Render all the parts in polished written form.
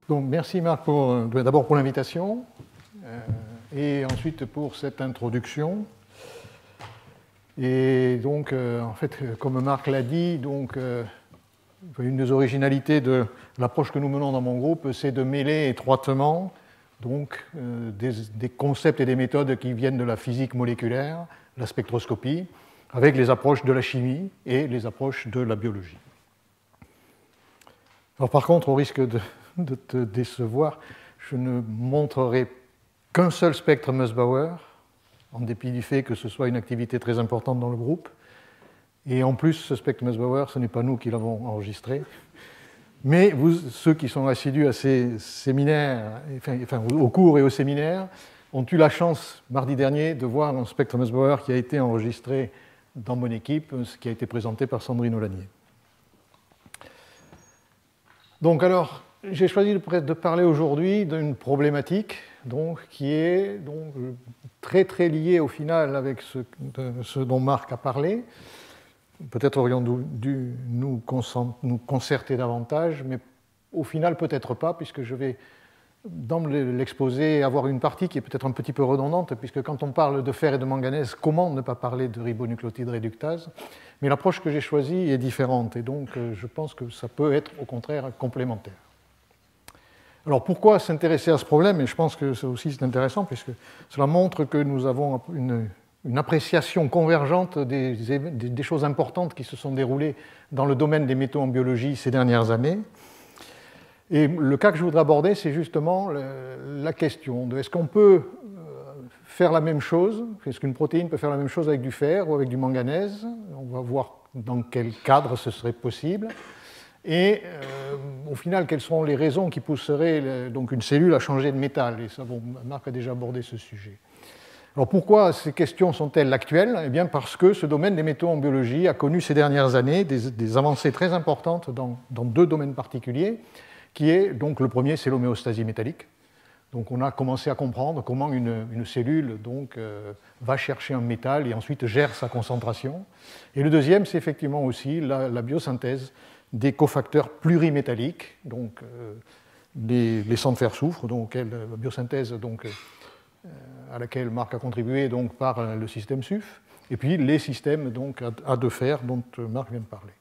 Donc, merci Marc d'abord pour l'invitation et ensuite pour cette introduction. Et donc, en fait, comme Marc l'a dit, donc, une des originalités de l'approche que nous menons dans mon groupe, c'est de mêler étroitement donc, des concepts et des méthodes qui viennent de la physique moléculaire, la spectroscopie, avec les approches de la chimie et les approches de la biologie. Alors, par contre, au risque de te décevoir, je ne montrerai qu'un seul spectre Mössbauer, en dépit du fait que ce soit une activité très importante dans le groupe. Et en plus, ce spectre Mössbauer, ce n'est pas nous qui l'avons enregistré. Mais vous, ceux qui sont assidus à ces séminaires, enfin, au cours et au séminaire, ont eu la chance, mardi dernier, de voir un spectre Mössbauer qui a été enregistré dans mon équipe, ce qui a été présenté par Sandrine Olanier. Donc alors, j'ai choisi de parler aujourd'hui d'une problématique donc, qui est donc, très très liée au final avec ce dont Marc a parlé. Peut-être aurions-nous dû nous concerter davantage, mais au final peut-être pas, puisque je vais dans l'exposé avoir une partie qui est peut-être un petit peu redondante, puisque quand on parle de fer et de manganèse, comment ne pas parler de ribonucléotide réductase? Mais l'approche que j'ai choisie est différente, et donc je pense que ça peut être au contraire complémentaire. Alors pourquoi s'intéresser à ce problème? Et je pense que c'est aussi intéressant, puisque cela montre que nous avons une appréciation convergente des choses importantes qui se sont déroulées dans le domaine des métaux en biologie ces dernières années. Et le cas que je voudrais aborder, c'est justement la question de est-ce qu'on peut faire la même chose, est-ce qu'une protéine peut faire la même chose avec du fer ou avec du manganèse? On va voir dans quel cadre ce serait possible. Et au final, quelles sont les raisons qui pousseraient donc une cellule à changer de métal? Et ça, bon, Marc a déjà abordé ce sujet. Alors pourquoi ces questions sont-elles actuelles? Eh bien parce que ce domaine des métaux en biologie a connu ces dernières années des avancées très importantes dans deux domaines particuliers, qui est donc le premier, c'est l'homéostasie métallique. Donc on a commencé à comprendre comment une cellule donc, va chercher un métal et ensuite gère sa concentration. Et le deuxième, c'est effectivement aussi la biosynthèse des cofacteurs plurimétalliques, donc les sangs de fer-soufre, donc la biosynthèse donc, à laquelle Marc a contribué donc, par le système SUF, et puis les systèmes donc, à deux fer dont Marc vient de parler.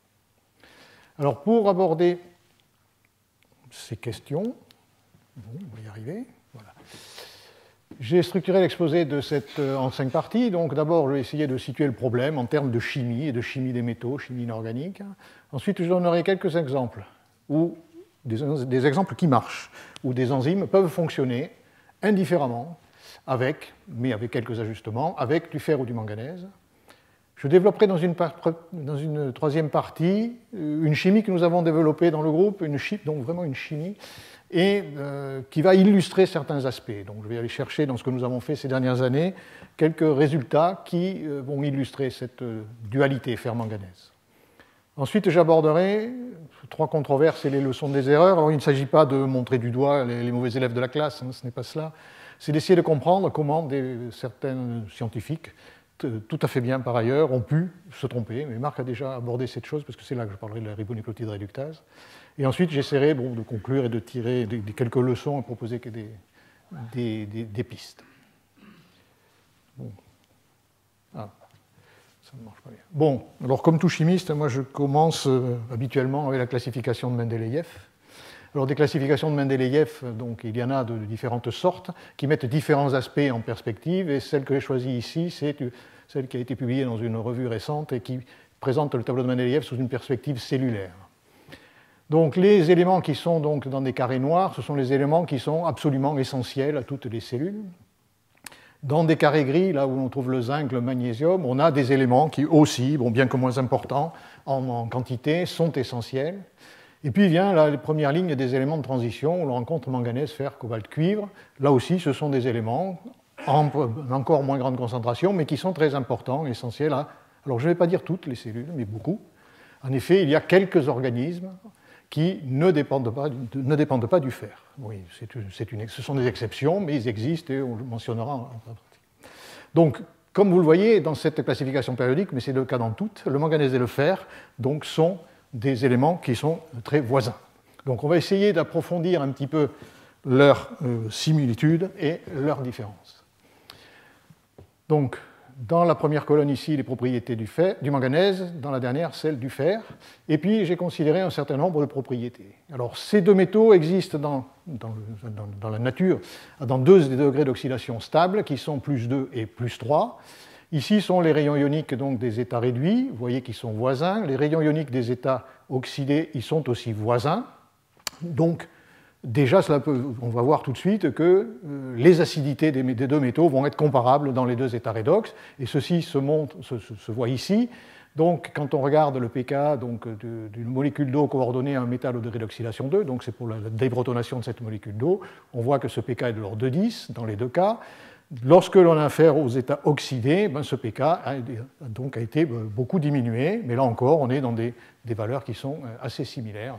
Alors pour aborder ces questions, bon, on va y arriver. Voilà. J'ai structuré l'exposé en 5 parties. Donc d'abord, je vais essayer de situer le problème en termes de chimie et de chimie des métaux, chimie inorganique. Ensuite, je donnerai quelques exemples, ou des exemples qui marchent, où des enzymes peuvent fonctionner indifféremment, mais avec quelques ajustements, avec du fer ou du manganèse. Je développerai dans une troisième partie une chimie que nous avons développée dans le groupe, donc vraiment une chimie, et qui va illustrer certains aspects. Donc je vais aller chercher dans ce que nous avons fait ces dernières années quelques résultats qui vont illustrer cette dualité fer-manganèse. Ensuite, j'aborderai 3 controverses et les leçons des erreurs. Alors il ne s'agit pas de montrer du doigt les mauvais élèves de la classe, hein, ce n'est pas cela. C'est d'essayer de comprendre comment certains scientifiques, tout à fait bien par ailleurs, ont pu se tromper. Mais Marc a déjà abordé cette chose, parce que c'est là que je parlerai de la ribonucléotide réductase. Et ensuite, j'essaierai de conclure et de tirer quelques leçons et proposer des pistes. Bon. Ah, ça ne marche pas bien. Bon, alors comme tout chimiste, moi je commence habituellement avec la classification de Mendeleïev. Alors des classifications de Mendeleïev, donc il y en a de différentes sortes, qui mettent différents aspects en perspective, et celle que j'ai choisie ici, c'est celle qui a été publiée dans une revue récente et qui présente le tableau de Mendeleïev sous une perspective cellulaire. Donc les éléments qui sont donc dans des carrés noirs, ce sont les éléments qui sont absolument essentiels à toutes les cellules. Dans des carrés gris, là où on trouve le zinc, le magnésium, on a des éléments qui aussi, bon, bien que moins importants en quantité, sont essentiels. Et puis vient la première ligne des éléments de transition, où l'on rencontre manganèse, fer, cobalt, cuivre. Là aussi, ce sont des éléments en encore moins grande concentration, mais qui sont très importants, essentiels à... Alors je ne vais pas dire toutes les cellules, mais beaucoup. En effet, il y a quelques organismes qui ne dépendent pas du fer. Oui, ce sont des exceptions, mais ils existent et on le mentionnera en pratique. Donc, comme vous le voyez dans cette classification périodique, mais c'est le cas dans toutes, le manganèse et le fer donc, sont des éléments qui sont très voisins. Donc on va essayer d'approfondir un petit peu leurs similitudes et leurs différences. Donc, dans la première colonne ici, les propriétés du manganèse, dans la dernière, celles du fer. Et puis, j'ai considéré un certain nombre de propriétés. Alors, ces deux métaux existent dans la nature dans deux degrés d'oxydation stables, qui sont plus 2 et plus 3. Ici sont les rayons ioniques donc, des états réduits, vous voyez qu'ils sont voisins. Les rayons ioniques des états oxydés, ils sont aussi voisins. Donc, déjà, on va voir tout de suite que les acidités des deux métaux vont être comparables dans les deux états redox, et ceci se voit ici. Donc, quand on regarde le pK d'une molécule d'eau coordonnée à un métal au degré d'oxydation 2, donc c'est pour la déprotonation de cette molécule d'eau, on voit que ce pK est de l'ordre de 10 dans les deux cas. Lorsque l'on a affaire aux états oxydés, ce pK a été beaucoup diminué, mais là encore, on est dans des valeurs qui sont assez similaires.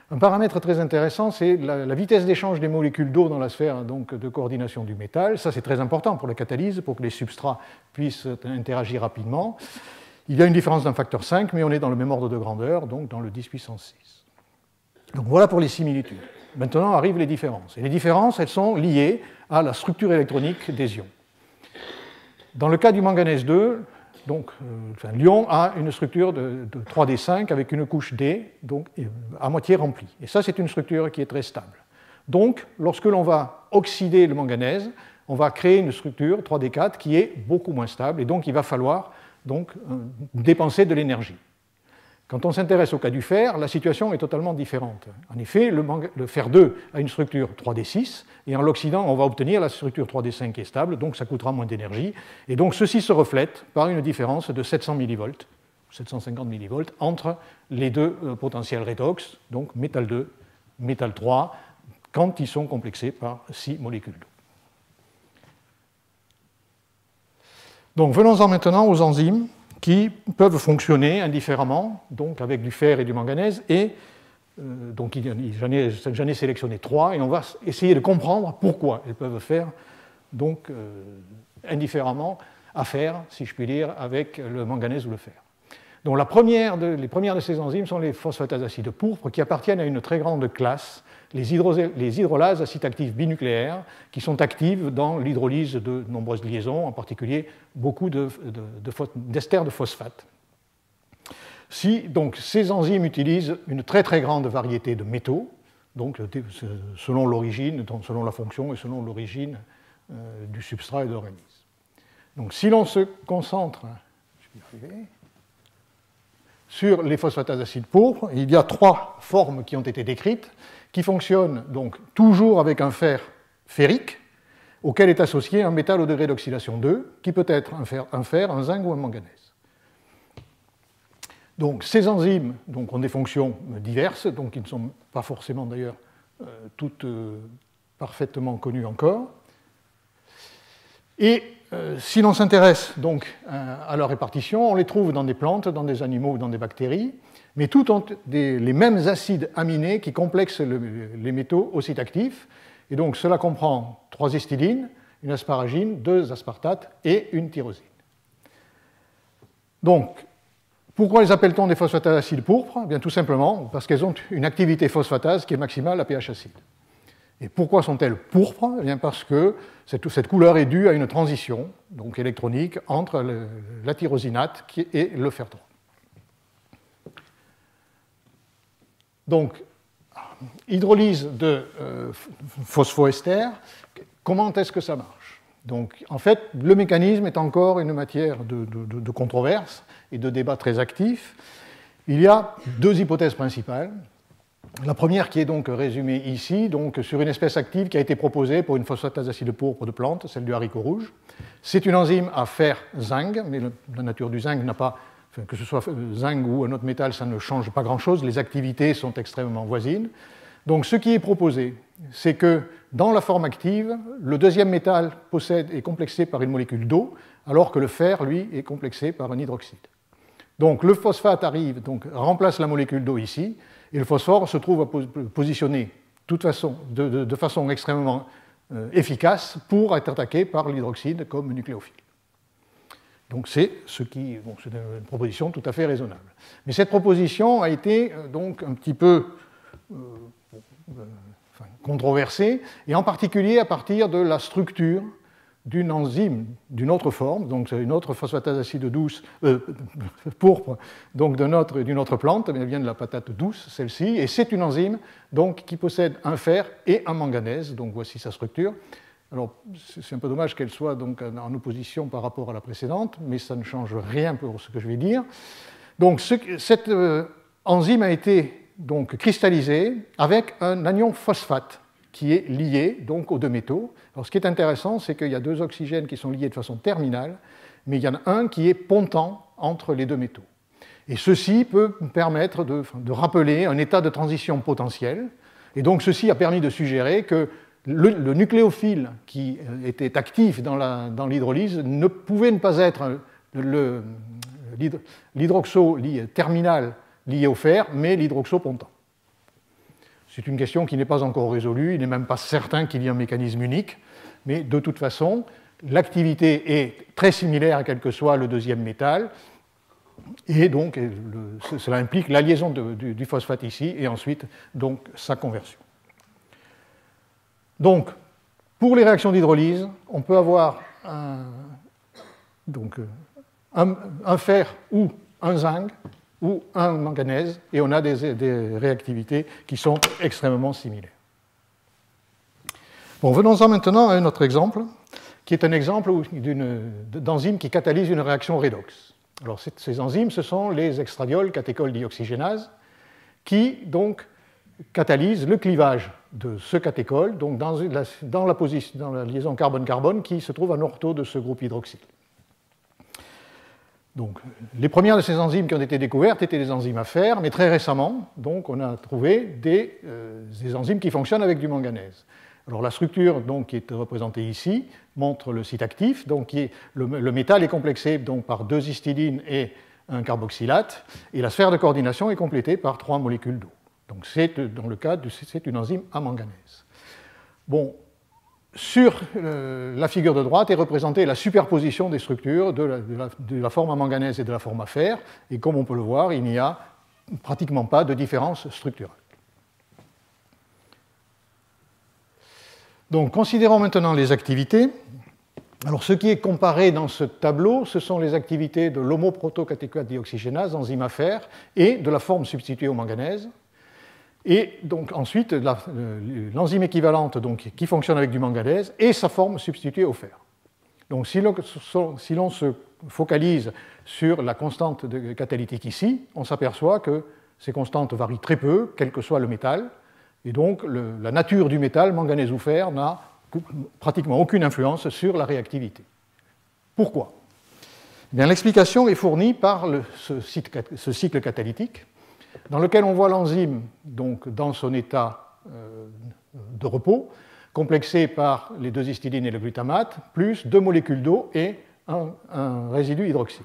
Un paramètre très intéressant, c'est la vitesse d'échange des molécules d'eau dans la sphère de coordination du métal. Ça, c'est très important pour la catalyse, pour que les substrats puissent interagir rapidement. Il y a une différence d'un facteur 5, mais on est dans le même ordre de grandeur, donc dans le 10 puissance 6. Donc voilà pour les similitudes. Maintenant arrivent les différences. Et les différences, elles sont liées à la structure électronique des ions. Dans le cas du manganèse 2, l'ion a une structure de 3D5 avec une couche D donc, à moitié remplie. Et ça, c'est une structure qui est très stable. Donc, lorsque l'on va oxyder le manganèse, on va créer une structure 3D4 qui est beaucoup moins stable, et donc il va falloir dépenser de l'énergie. Quand on s'intéresse au cas du fer, la situation est totalement différente. En effet, le fer 2 a une structure 3D6, et en l'oxydant, on va obtenir la structure 3D5 qui est stable, donc ça coûtera moins d'énergie. Et donc ceci se reflète par une différence de 700 millivolts, 750 millivolts, entre les deux potentiels redox, donc métal 2, métal 3, quand ils sont complexés par 6 molécules d'eau. Donc venons-en maintenant aux enzymes qui peuvent fonctionner indifféremment, donc avec du fer et du manganèse, et donc j'en ai sélectionné 3, et on va essayer de comprendre pourquoi elles peuvent faire donc indifféremment affaire, si je puis dire, avec le manganèse ou le fer. Donc les premières de ces enzymes sont les phosphatases acides pourpres, qui appartiennent à une très grande classe, les hydrolases acides actives binucléaires, qui sont actives dans l'hydrolyse de nombreuses liaisons, en particulier beaucoup d'esters de phosphate. Donc, ces enzymes utilisent une très très grande variété de métaux, donc selon l'origine, selon la fonction et selon l'origine du substrat et de l'organisme. Donc si l'on se concentre sur les phosphatases acides pourpres, il y a 3 formes qui ont été décrites, qui fonctionnent donc toujours avec un fer ferrique, auquel est associé un métal au degré d'oxydation 2, qui peut être un fer, un zinc ou un manganèse. Donc ces enzymes ont des fonctions diverses, donc qui ne sont pas forcément d'ailleurs toutes parfaitement connues encore. Et si l'on s'intéresse donc à leur répartition, on les trouve dans des plantes, dans des animaux ou dans des bactéries, mais toutes ont les mêmes acides aminés qui complexent les métaux au site actif. Et donc cela comprend 3 histidines, une asparagine, 2 aspartates et une tyrosine. Donc, pourquoi les appelle-t-on des phosphatases acides pourpres ? Eh bien, tout simplement parce qu'elles ont une activité phosphatase qui est maximale à pH acide. Et pourquoi sont-elles pourpres ? Eh bien, parce que cette couleur est due à une transition donc électronique entre la tyrosinate et le fer 3. Donc, hydrolyse de phosphoester, comment est-ce que ça marche ? Donc, en fait, le mécanisme est encore une matière de controverse et de débat très actif. Il y a 2 hypothèses principales. La première qui est donc résumée ici, donc sur une espèce active qui a été proposée pour une phosphatase acide pourpre de plante, celle du haricot rouge. C'est une enzyme à fer zinc, mais la nature du zinc n'a pas, que ce soit zinc ou un autre métal, ça ne change pas grand-chose, les activités sont extrêmement voisines. Donc ce qui est proposé, c'est que dans la forme active, le deuxième métal est complexé par une molécule d'eau, alors que le fer, lui, est complexé par un hydroxyde. Donc le phosphate arrive, donc remplace la molécule d'eau ici, et le phosphore se trouve positionné de façon extrêmement efficace pour être attaqué par l'hydroxyde comme nucléophile. Donc c'est une proposition tout à fait raisonnable. Mais cette proposition a été donc un petit peu controversée, et en particulier à partir de la structure d'une enzyme d'une autre forme, donc c'est une autre phosphatase d'acide douce, pourpre, donc d'une autre plante, elle vient de la patate douce, celle-ci, et c'est une enzyme donc, qui possède un fer et un manganèse, donc voici sa structure. Alors, c'est un peu dommage qu'elle soit donc en opposition par rapport à la précédente, mais ça ne change rien pour ce que je vais dire. Donc, cette enzyme a été donc cristallisée avec un anion phosphate qui est lié donc aux deux métaux. Alors, ce qui est intéressant, c'est qu'il y a deux oxygènes qui sont liés de façon terminale, mais il y en a un qui est pontant entre les deux métaux. Et ceci peut permettre de rappeler un état de transition potentiel. Et donc, ceci a permis de suggérer que le nucléophile qui était actif dans l'hydrolyse ne pouvait ne pas être l'hydroxo terminal lié au fer, mais l'hydroxo pontant. C'est une question qui n'est pas encore résolue, il n'est même pas certain qu'il y ait un mécanisme unique, mais de toute façon, l'activité est très similaire, quel que soit le deuxième métal, et donc cela implique la liaison du phosphate ici, et ensuite donc sa conversion. Donc, pour les réactions d'hydrolyse, on peut avoir un fer ou un zinc ou un manganèse, et on a des réactivités qui sont extrêmement similaires. Bon, venons-en maintenant à un autre exemple, qui est un exemple d'enzyme qui catalyse une réaction redox. Alors, ces enzymes, ce sont les extradiols catéchols dioxygénases, qui donc catalysent le clivage de ce catéchol donc dans la liaison carbone-carbone qui se trouve en ortho de ce groupe hydroxyle. Donc, les premières de ces enzymes qui ont été découvertes étaient des enzymes à fer, mais très récemment, donc, on a trouvé des enzymes qui fonctionnent avec du manganèse. Alors, la structure donc, qui est représentée ici montre le site actif. Donc, le métal est complexé donc, par 2 histidines et un carboxylate, et la sphère de coordination est complétée par 3 molécules d'eau. Donc, dans le cas, c'est une enzyme à manganèse. Bon. Sur la figure de droite est représentée la superposition des structures de la forme à manganèse et de la forme à fer, et comme on peut le voir, il n'y a pratiquement pas de différence structurelle. Donc, considérons maintenant les activités. Alors, ce qui est comparé dans ce tableau, ce sont les activités de l'homoprotocatéchoate dioxygénase, enzyme à fer, et de la forme substituée au manganèse. Et donc ensuite, l'enzyme équivalente donc, qui fonctionne avec du manganèse et sa forme substituée au fer. Donc si l'on se focalise sur la constante catalytique ici, on s'aperçoit que ces constantes varient très peu, quel que soit le métal, et donc la nature du métal, manganèse ou fer, n'a pratiquement aucune influence sur la réactivité. Pourquoi ? Eh bien, l'explication est fournie par ce cycle catalytique, dans lequel on voit l'enzyme donc, dans son état de repos, complexé par les 2 histidines et le glutamate, plus 2 molécules d'eau et un résidu hydroxyde.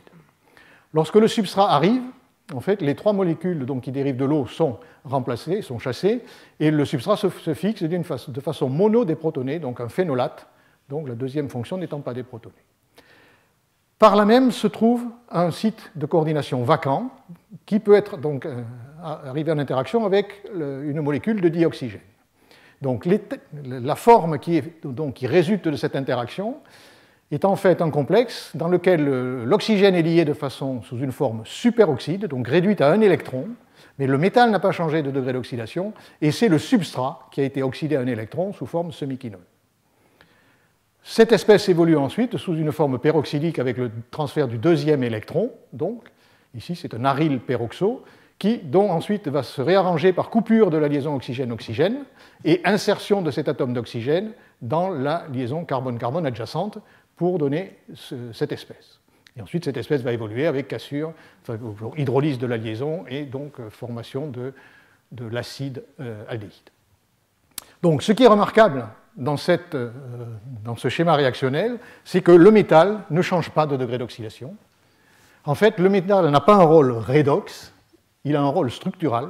Lorsque le substrat arrive, en fait, les 3 molécules donc, qui dérivent de l'eau sont remplacées, sont chassées, et le substrat se fixe de façon monodéprotonée, donc un phénolate, donc la deuxième fonction n'étant pas déprotonée. Par là même se trouve un site de coordination vacant qui peut être donc arriver en interaction avec une molécule de dioxygène. Donc la forme qui résulte de cette interaction est en fait un complexe dans lequel l'oxygène est lié sous une forme superoxyde, donc réduite à 1 électron, mais le métal n'a pas changé de degré d'oxydation, et c'est le substrat qui a été oxydé à 1 électron sous forme semi-quinone. Cette espèce évolue ensuite sous une forme peroxydique avec le transfert du 2e électron, donc ici c'est un aryl peroxo, dont ensuite va se réarranger par coupure de la liaison oxygène-oxygène et insertion de cet atome d'oxygène dans la liaison carbone-carbone adjacente pour donner cette espèce. Et ensuite cette espèce va évoluer avec cassure, hydrolyse de la liaison et donc formation de l'acide aldéhyde. Donc ce qui est remarquable dans ce schéma réactionnel, c'est que le métal ne change pas de degré d'oxydation. En fait, le métal n'a pas un rôle redox, il a un rôle structural,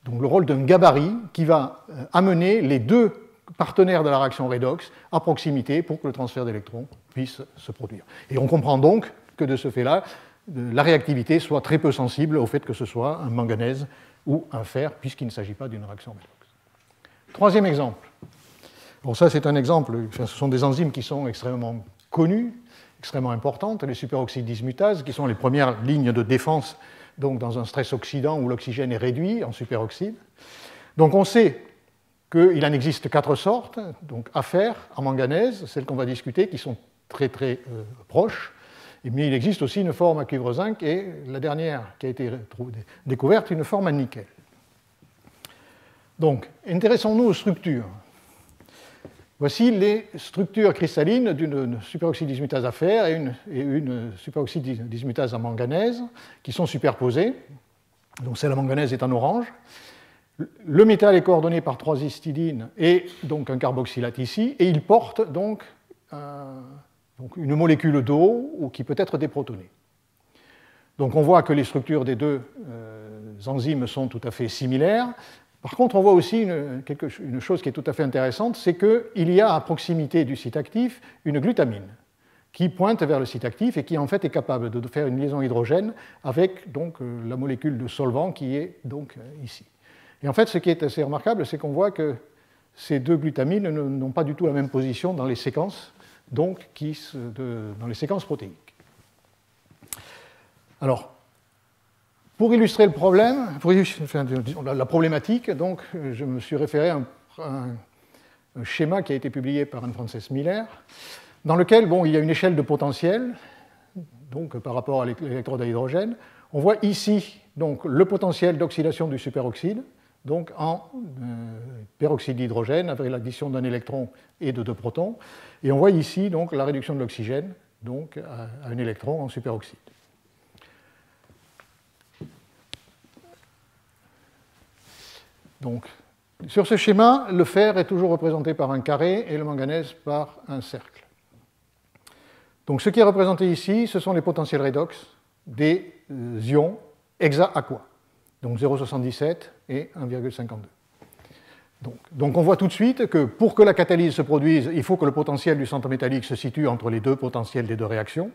donc le rôle d'un gabarit qui va amener les 2 partenaires de la réaction redox à proximité pour que le transfert d'électrons puisse se produire. Et on comprend donc que de ce fait-là, la réactivité soit très peu sensible au fait que ce soit un manganèse ou un fer, puisqu'il ne s'agit pas d'une réaction redox. Troisième exemple. Bon, ça, c'est un exemple, ce sont des enzymes qui sont extrêmement connues, extrêmement importantes, les superoxydes dismutases, qui sont les premières lignes de défense donc, dans un stress oxydant où l'oxygène est réduit en superoxyde. Donc on sait qu'il en existe 4 sortes, donc afer, en manganèse, celles qu'on va discuter, qui sont très très proches, mais il existe aussi une forme à cuivre-zinc et la dernière qui a été découverte, une forme à nickel. Donc, intéressons-nous aux structures. Voici les structures cristallines d'une superoxyde dismutase afer et une superoxyde dismutase à manganèse qui sont superposées. Donc, celle à manganèse est en orange. Le métal est coordonné par 3 histidines et donc un carboxylate ici, et il porte donc une molécule d'eau ou qui peut être déprotonée. Donc on voit que les structures des deux enzymes sont tout à fait similaires. Par contre, on voit aussi une chose qui est tout à fait intéressante, c'est qu'il y a à proximité du site actif une glutamine qui pointe vers le site actif et qui en fait est capable de faire une liaison hydrogène avec donc, la molécule de solvant qui est donc ici. Et en fait, ce qui est assez remarquable, c'est qu'on voit que ces deux glutamines n'ont pas du tout la même position dans les séquences, donc, dans les séquences protéiques. Alors, pour illustrer le problème, la problématique, donc, je me suis référé à un schéma qui a été publié par Anne-Frances Miller, dans lequel il y a une échelle de potentiel, donc, par rapport à l'électrode à hydrogène. On voit ici donc, le potentiel d'oxydation du superoxyde, donc en peroxyde d'hydrogène avec l'addition d'un électron et de 2 protons. Et on voit ici donc, la réduction de l'oxygène donc, à un électron en superoxyde. Donc, sur ce schéma, le fer est toujours représenté par un carré et le manganèse par un cercle. Donc, ce qui est représenté ici, ce sont les potentiels redox des ions hexa-aqua. Donc 0,77 et 1,52. Donc on voit tout de suite que pour que la catalyse se produise, il faut que le potentiel du centre métallique se situe entre les deux potentiels des deux réactions.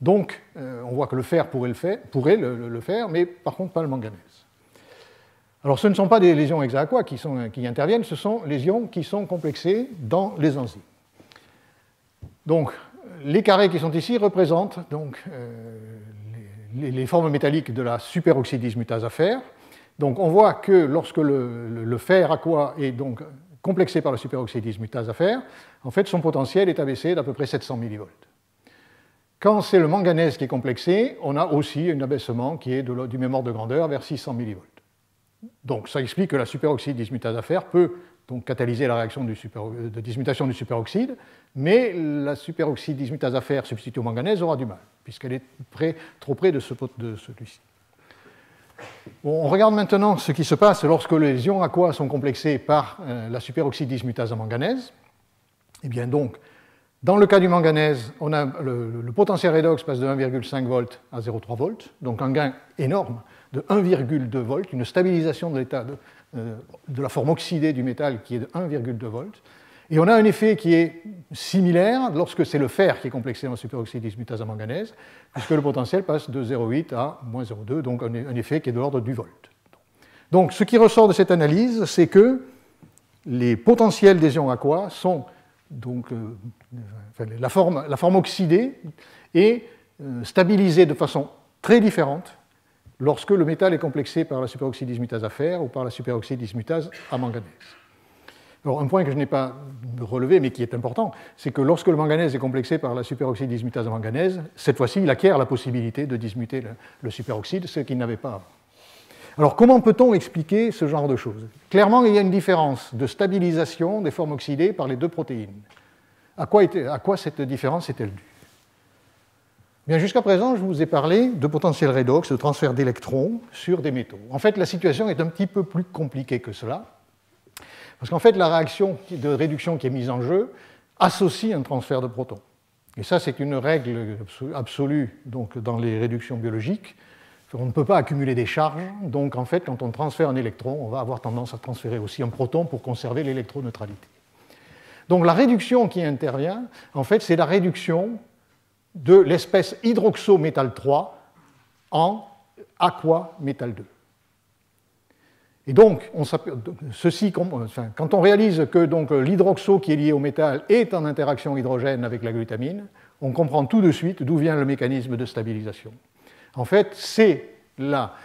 Donc on voit que le fer pourrait le faire, mais par contre pas le manganèse. Alors ce ne sont pas des ions hexa-aqua qui interviennent, ce sont les ions qui sont complexés dans les enzymes. Donc les carrés qui sont ici représentent donc, les formes métalliques de la superoxyde dismutase afer. Donc on voit que lorsque le fer aqua est donc complexé par la superoxyde dismutase afer, en fait son potentiel est abaissé d'à peu près 700 mV. Quand c'est le manganèse qui est complexé, on a aussi un abaissement qui est du même ordre de grandeur vers 600 mV. Donc ça explique que la superoxyde dismutase afer peut donc catalyser la réaction de dismutation du superoxyde, mais la superoxyde dismutase afer substituée au manganèse aura du mal, puisqu'elle est trop près de celui-ci. Bon, on regarde maintenant ce qui se passe lorsque les ions aqua sont complexés par la superoxyde dismutase à manganèse. Eh bien donc, dans le cas du manganèse, on a le potentiel redox passe de 1,5 V à 0,3 V, donc un gain énorme de 1,2 V, une stabilisation de l'état de la forme oxydée du métal qui est de 1,2 V. Et on a un effet qui est similaire lorsque c'est le fer qui est complexé en superoxyde dismutase à manganèse, puisque le potentiel passe de 0,8 à moins 0,2, donc un effet qui est de l'ordre du volt. Donc ce qui ressort de cette analyse, c'est que les potentiels des ions aqua sont donc la forme oxydée est stabilisée de façon très différente lorsque le métal est complexé par la superoxyde dismutase afer ou par la superoxyde dismutase à manganèse. Alors, un point que je n'ai pas relevé, mais qui est important, c'est que lorsque le manganèse est complexé par la superoxyde dismutase à manganèse, cette fois-ci, il acquiert la possibilité de dismuter le superoxyde, ce qu'il n'avait pas avant. Alors, comment peut-on expliquer ce genre de choses? Clairement, il y a une différence de stabilisation des formes oxydées par les deux protéines. À quoi cette différence est-elle due? Bien, jusqu'à présent, je vous ai parlé de potentiel redox, de transfert d'électrons sur des métaux. En fait, la situation est un petit peu plus compliquée que cela, parce qu'en fait, la réaction de réduction qui est mise en jeu associe un transfert de protons. Et ça, c'est une règle absolue donc, dans les réductions biologiques. On ne peut pas accumuler des charges, donc en fait, quand on transfère un électron, on va avoir tendance à transférer aussi un proton pour conserver l'électroneutralité. Donc la réduction qui intervient, en fait, c'est la réduction de l'espèce hydroxométal 3 en aqua métal 2. Et donc, quand on réalise que l'hydroxo qui est lié au métal est en interaction hydrogène avec la glutamine, on comprend tout de suite d'où vient le mécanisme de stabilisation. En fait, c'est la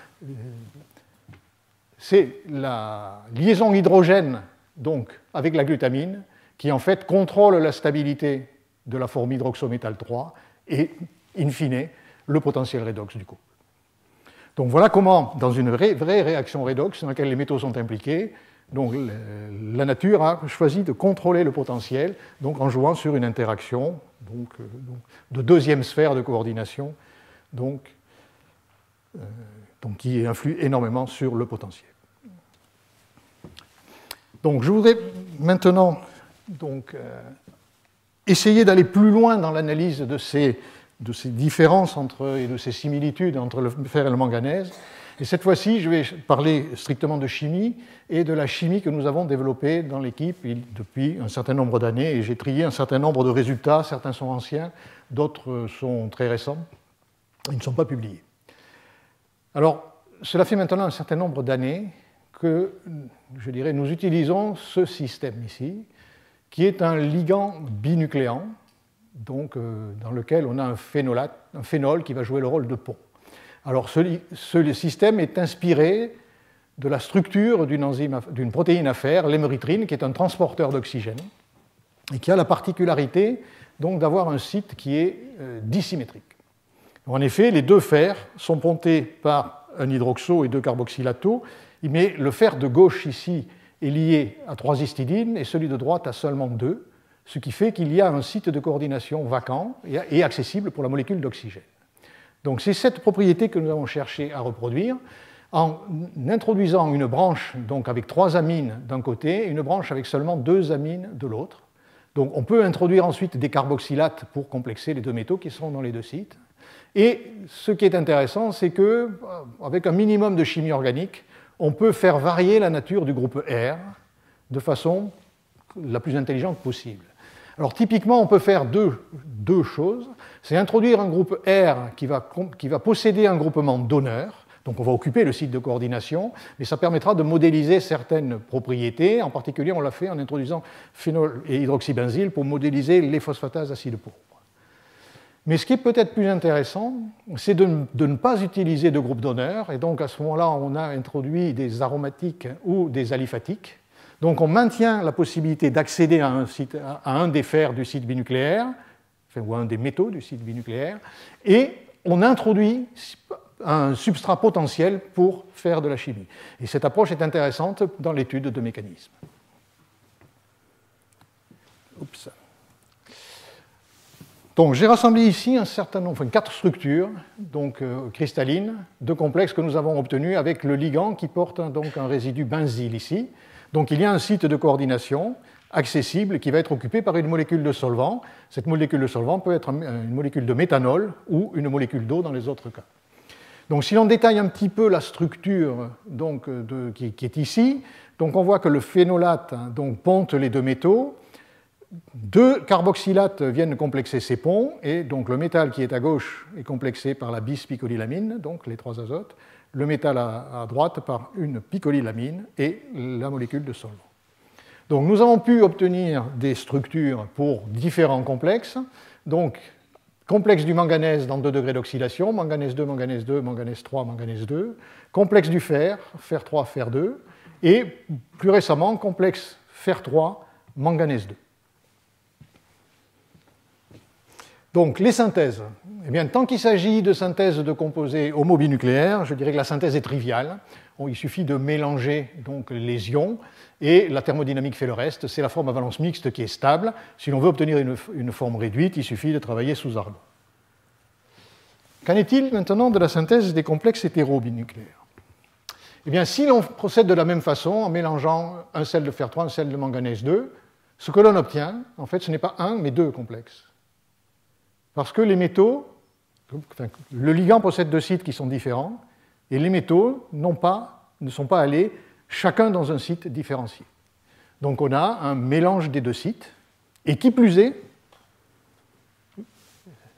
liaison hydrogène donc, avec la glutamine qui en fait contrôle la stabilité de la forme hydroxométal 3 et, in fine, le potentiel redox du couple. Donc voilà comment, dans une vraie réaction redox dans laquelle les métaux sont impliqués, donc, la nature a choisi de contrôler le potentiel donc, en jouant sur une interaction de deuxième sphère de coordination qui influe énormément sur le potentiel. Donc, je voudrais maintenant essayer d'aller plus loin dans l'analyse de ces différences et de ces similitudes entre le fer et le manganèse. Et cette fois-ci, je vais parler strictement de chimie et de la chimie que nous avons développée dans l'équipe depuis un certain nombre d'années. Et j'ai trié un certain nombre de résultats. Certains sont anciens, d'autres sont très récents. Ils ne sont pas publiés. Alors, cela fait maintenant un certain nombre d'années que, je dirais, nous utilisons ce système ici, qui est un ligand binucléant, donc, dans lequel on a un phénol qui va jouer le rôle de pont. Alors, ce système est inspiré de la structure d'une protéine à fer, l'héméritrine, qui est un transporteur d'oxygène, et qui a la particularité d'avoir un site qui est dissymétrique. En effet, les deux fers sont pontés par un hydroxo et deux carboxylataux, mais le fer de gauche ici est lié à 3 histidines et celui de droite à seulement 2, ce qui fait qu'il y a un site de coordination vacant et accessible pour la molécule d'oxygène. Donc c'est cette propriété que nous avons cherché à reproduire en introduisant une branche donc, avec 3 amines d'un côté et une branche avec seulement 2 amines de l'autre. Donc on peut introduire ensuite des carboxylates pour complexer les 2 métaux qui sont dans les 2 sites. Et ce qui est intéressant, c'est qu'avec un minimum de chimie organique, on peut faire varier la nature du groupe R de façon la plus intelligente possible. Alors typiquement, on peut faire deux choses. C'est introduire un groupe R qui va posséder un groupement donneur. Donc on va occuper le site de coordination, mais ça permettra de modéliser certaines propriétés. En particulier, on l'a fait en introduisant phénol et hydroxybenzyle pour modéliser les phosphatases acides pourpres. Mais ce qui est peut-être plus intéressant, c'est de ne pas utiliser de groupe donneur. Et donc à ce moment-là, on a introduit des aromatiques ou des aliphatiques. Donc on maintient la possibilité d'accéder à un des fers du site binucléaire, ou à un des métaux du site binucléaire, et on introduit un substrat potentiel pour faire de la chimie. Et cette approche est intéressante dans l'étude de mécanismes. Oups. Donc j'ai rassemblé ici un certain nombre, 4 structures cristallines de complexes que nous avons obtenus avec le ligand qui porte un résidu benzyle ici. Donc il y a un site de coordination accessible qui va être occupé par une molécule de solvant. Cette molécule de solvant peut être une molécule de méthanol ou une molécule d'eau dans les autres cas. Donc si l'on détaille un petit peu la structure qui est ici, donc on voit que le phénolate ponte les 2 métaux. 2 carboxylates viennent complexer ces ponts, et donc le métal qui est à gauche est complexé par la bis-picolylamine, donc les 3 azotes, le métal à droite par une picolylamine et la molécule de solvant. Donc nous avons pu obtenir des structures pour différents complexes, donc complexe du manganèse dans 2 degrés d'oxydation, manganèse 2, manganèse 2, manganèse 3, manganèse 2, complexe du fer, fer 3, fer 2, et plus récemment, complexe fer 3, manganèse 2. Donc, les synthèses. Eh bien, tant qu'il s'agit de synthèse de composés homobinucléaires, je dirais que la synthèse est triviale. Il suffit de mélanger les ions et la thermodynamique fait le reste. C'est la forme à valence mixte qui est stable. Si l'on veut obtenir une forme réduite, il suffit de travailler sous Argon. Qu'en est-il maintenant de la synthèse des complexes hétérobinucléaires? Eh bien, si l'on procède de la même façon, en mélangeant un sel de fer 3, un sel de manganèse 2, ce que l'on obtient, en fait, ce n'est pas un, mais 2 complexes. Parce que les métaux, le ligand possède 2 sites qui sont différents, et les métaux ne sont pas allés chacun dans un site différencié. Donc on a un mélange des 2 sites, et qui plus est,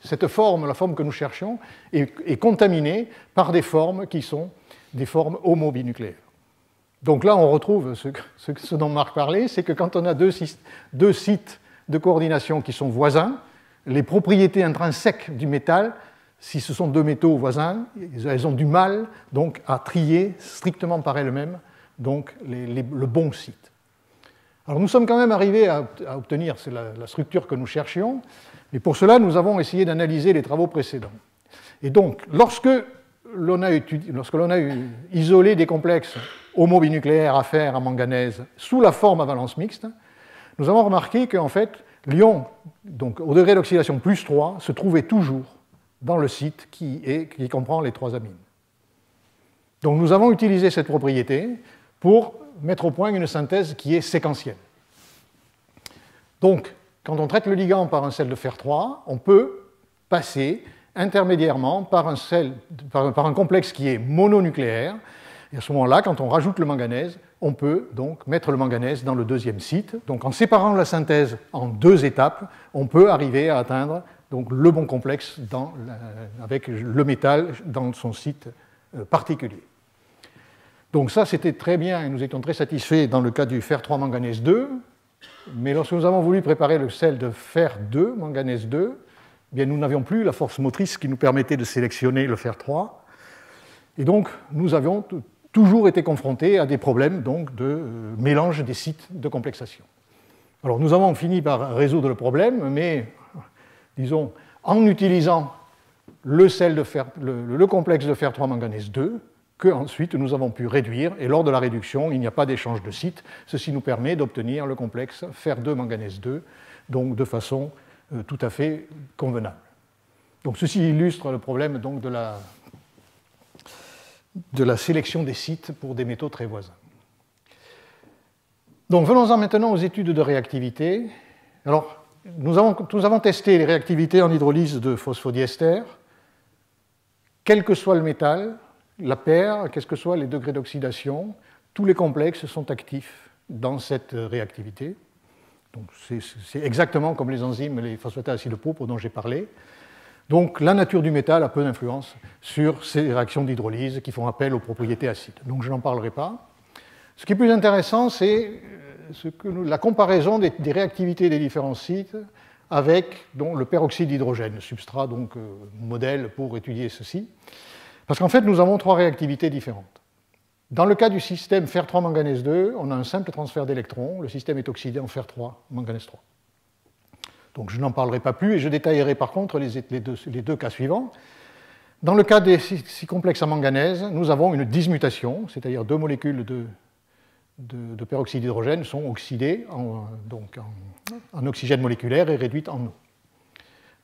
cette forme, la forme que nous cherchions, est contaminée par des formes qui sont des formes homobinucléaires. Donc là, on retrouve ce dont Marc parlait, c'est que quand on a deux sites de coordination qui sont voisins, les propriétés intrinsèques du métal, si ce sont deux métaux voisins, elles ont du mal donc, à trier strictement par elles-mêmes donc, le bon site. Alors nous sommes quand même arrivés à obtenir la structure que nous cherchions, et pour cela nous avons essayé d'analyser les travaux précédents. Et donc, lorsque l'on a isolé des complexes homo-binucléaires à fer à manganèse sous la forme à valence mixte, nous avons remarqué qu'en fait, l'ion, donc au degré d'oxydation plus 3, se trouvait toujours dans le site qui comprend les trois amines. Donc nous avons utilisé cette propriété pour mettre au point une synthèse qui est séquentielle. Donc, quand on traite le ligand par un sel de fer 3, on peut passer intermédiairement par un complexe qui est mononucléaire. Et à ce moment-là, quand on rajoute le manganèse, on peut donc mettre le manganèse dans le deuxième site. Donc en séparant la synthèse en deux étapes, on peut arriver à atteindre donc, le bon complexe avec le métal dans son site particulier. Donc ça, c'était très bien et nous étions très satisfaits dans le cas du fer 3 manganèse 2. Mais lorsque nous avons voulu préparer le sel de fer 2, manganèse 2, eh bien, nous n'avions plus la force motrice qui nous permettait de sélectionner le fer 3. Et donc, nous avions toujours été confrontés à des problèmes donc, de mélange des sites de complexation. Alors, nous avons fini par résoudre le problème, mais, disons, en utilisant le complexe de fer 3 manganèse 2, qu'ensuite nous avons pu réduire, et lors de la réduction, il n'y a pas d'échange de site. Ceci nous permet d'obtenir le complexe fer 2 manganèse 2, donc de façon tout à fait convenable. Donc ceci illustre le problème donc, de la sélection des sites pour des métaux très voisins. Donc venons-en maintenant aux études de réactivité. Alors, nous avons testé les réactivités en hydrolyse de phosphodiester, quel que soit le métal, la paire, quels que soient les degrés d'oxydation, tous les complexes sont actifs dans cette réactivité. Donc c'est exactement comme les enzymes, les phosphatase acides pourpres dont j'ai parlé. Donc la nature du métal a peu d'influence sur ces réactions d'hydrolyse qui font appel aux propriétés acides. Donc je n'en parlerai pas. Ce qui est plus intéressant, c'est la comparaison des réactivités des différents sites avec le peroxyde d'hydrogène, substrat donc modèle pour étudier ceci. Parce qu'en fait, nous avons trois réactivités différentes. Dans le cas du système fer 3 manganèse 2, on a un simple transfert d'électrons. Le système est oxydé en fer 3 manganèse 3. Donc je n'en parlerai pas plus et je détaillerai par contre les deux cas suivants. Dans le cas des six complexes à manganèse, nous avons une dismutation, c'est-à-dire deux molécules de peroxyde d'hydrogène sont oxydées en oxygène moléculaire et réduites en eau.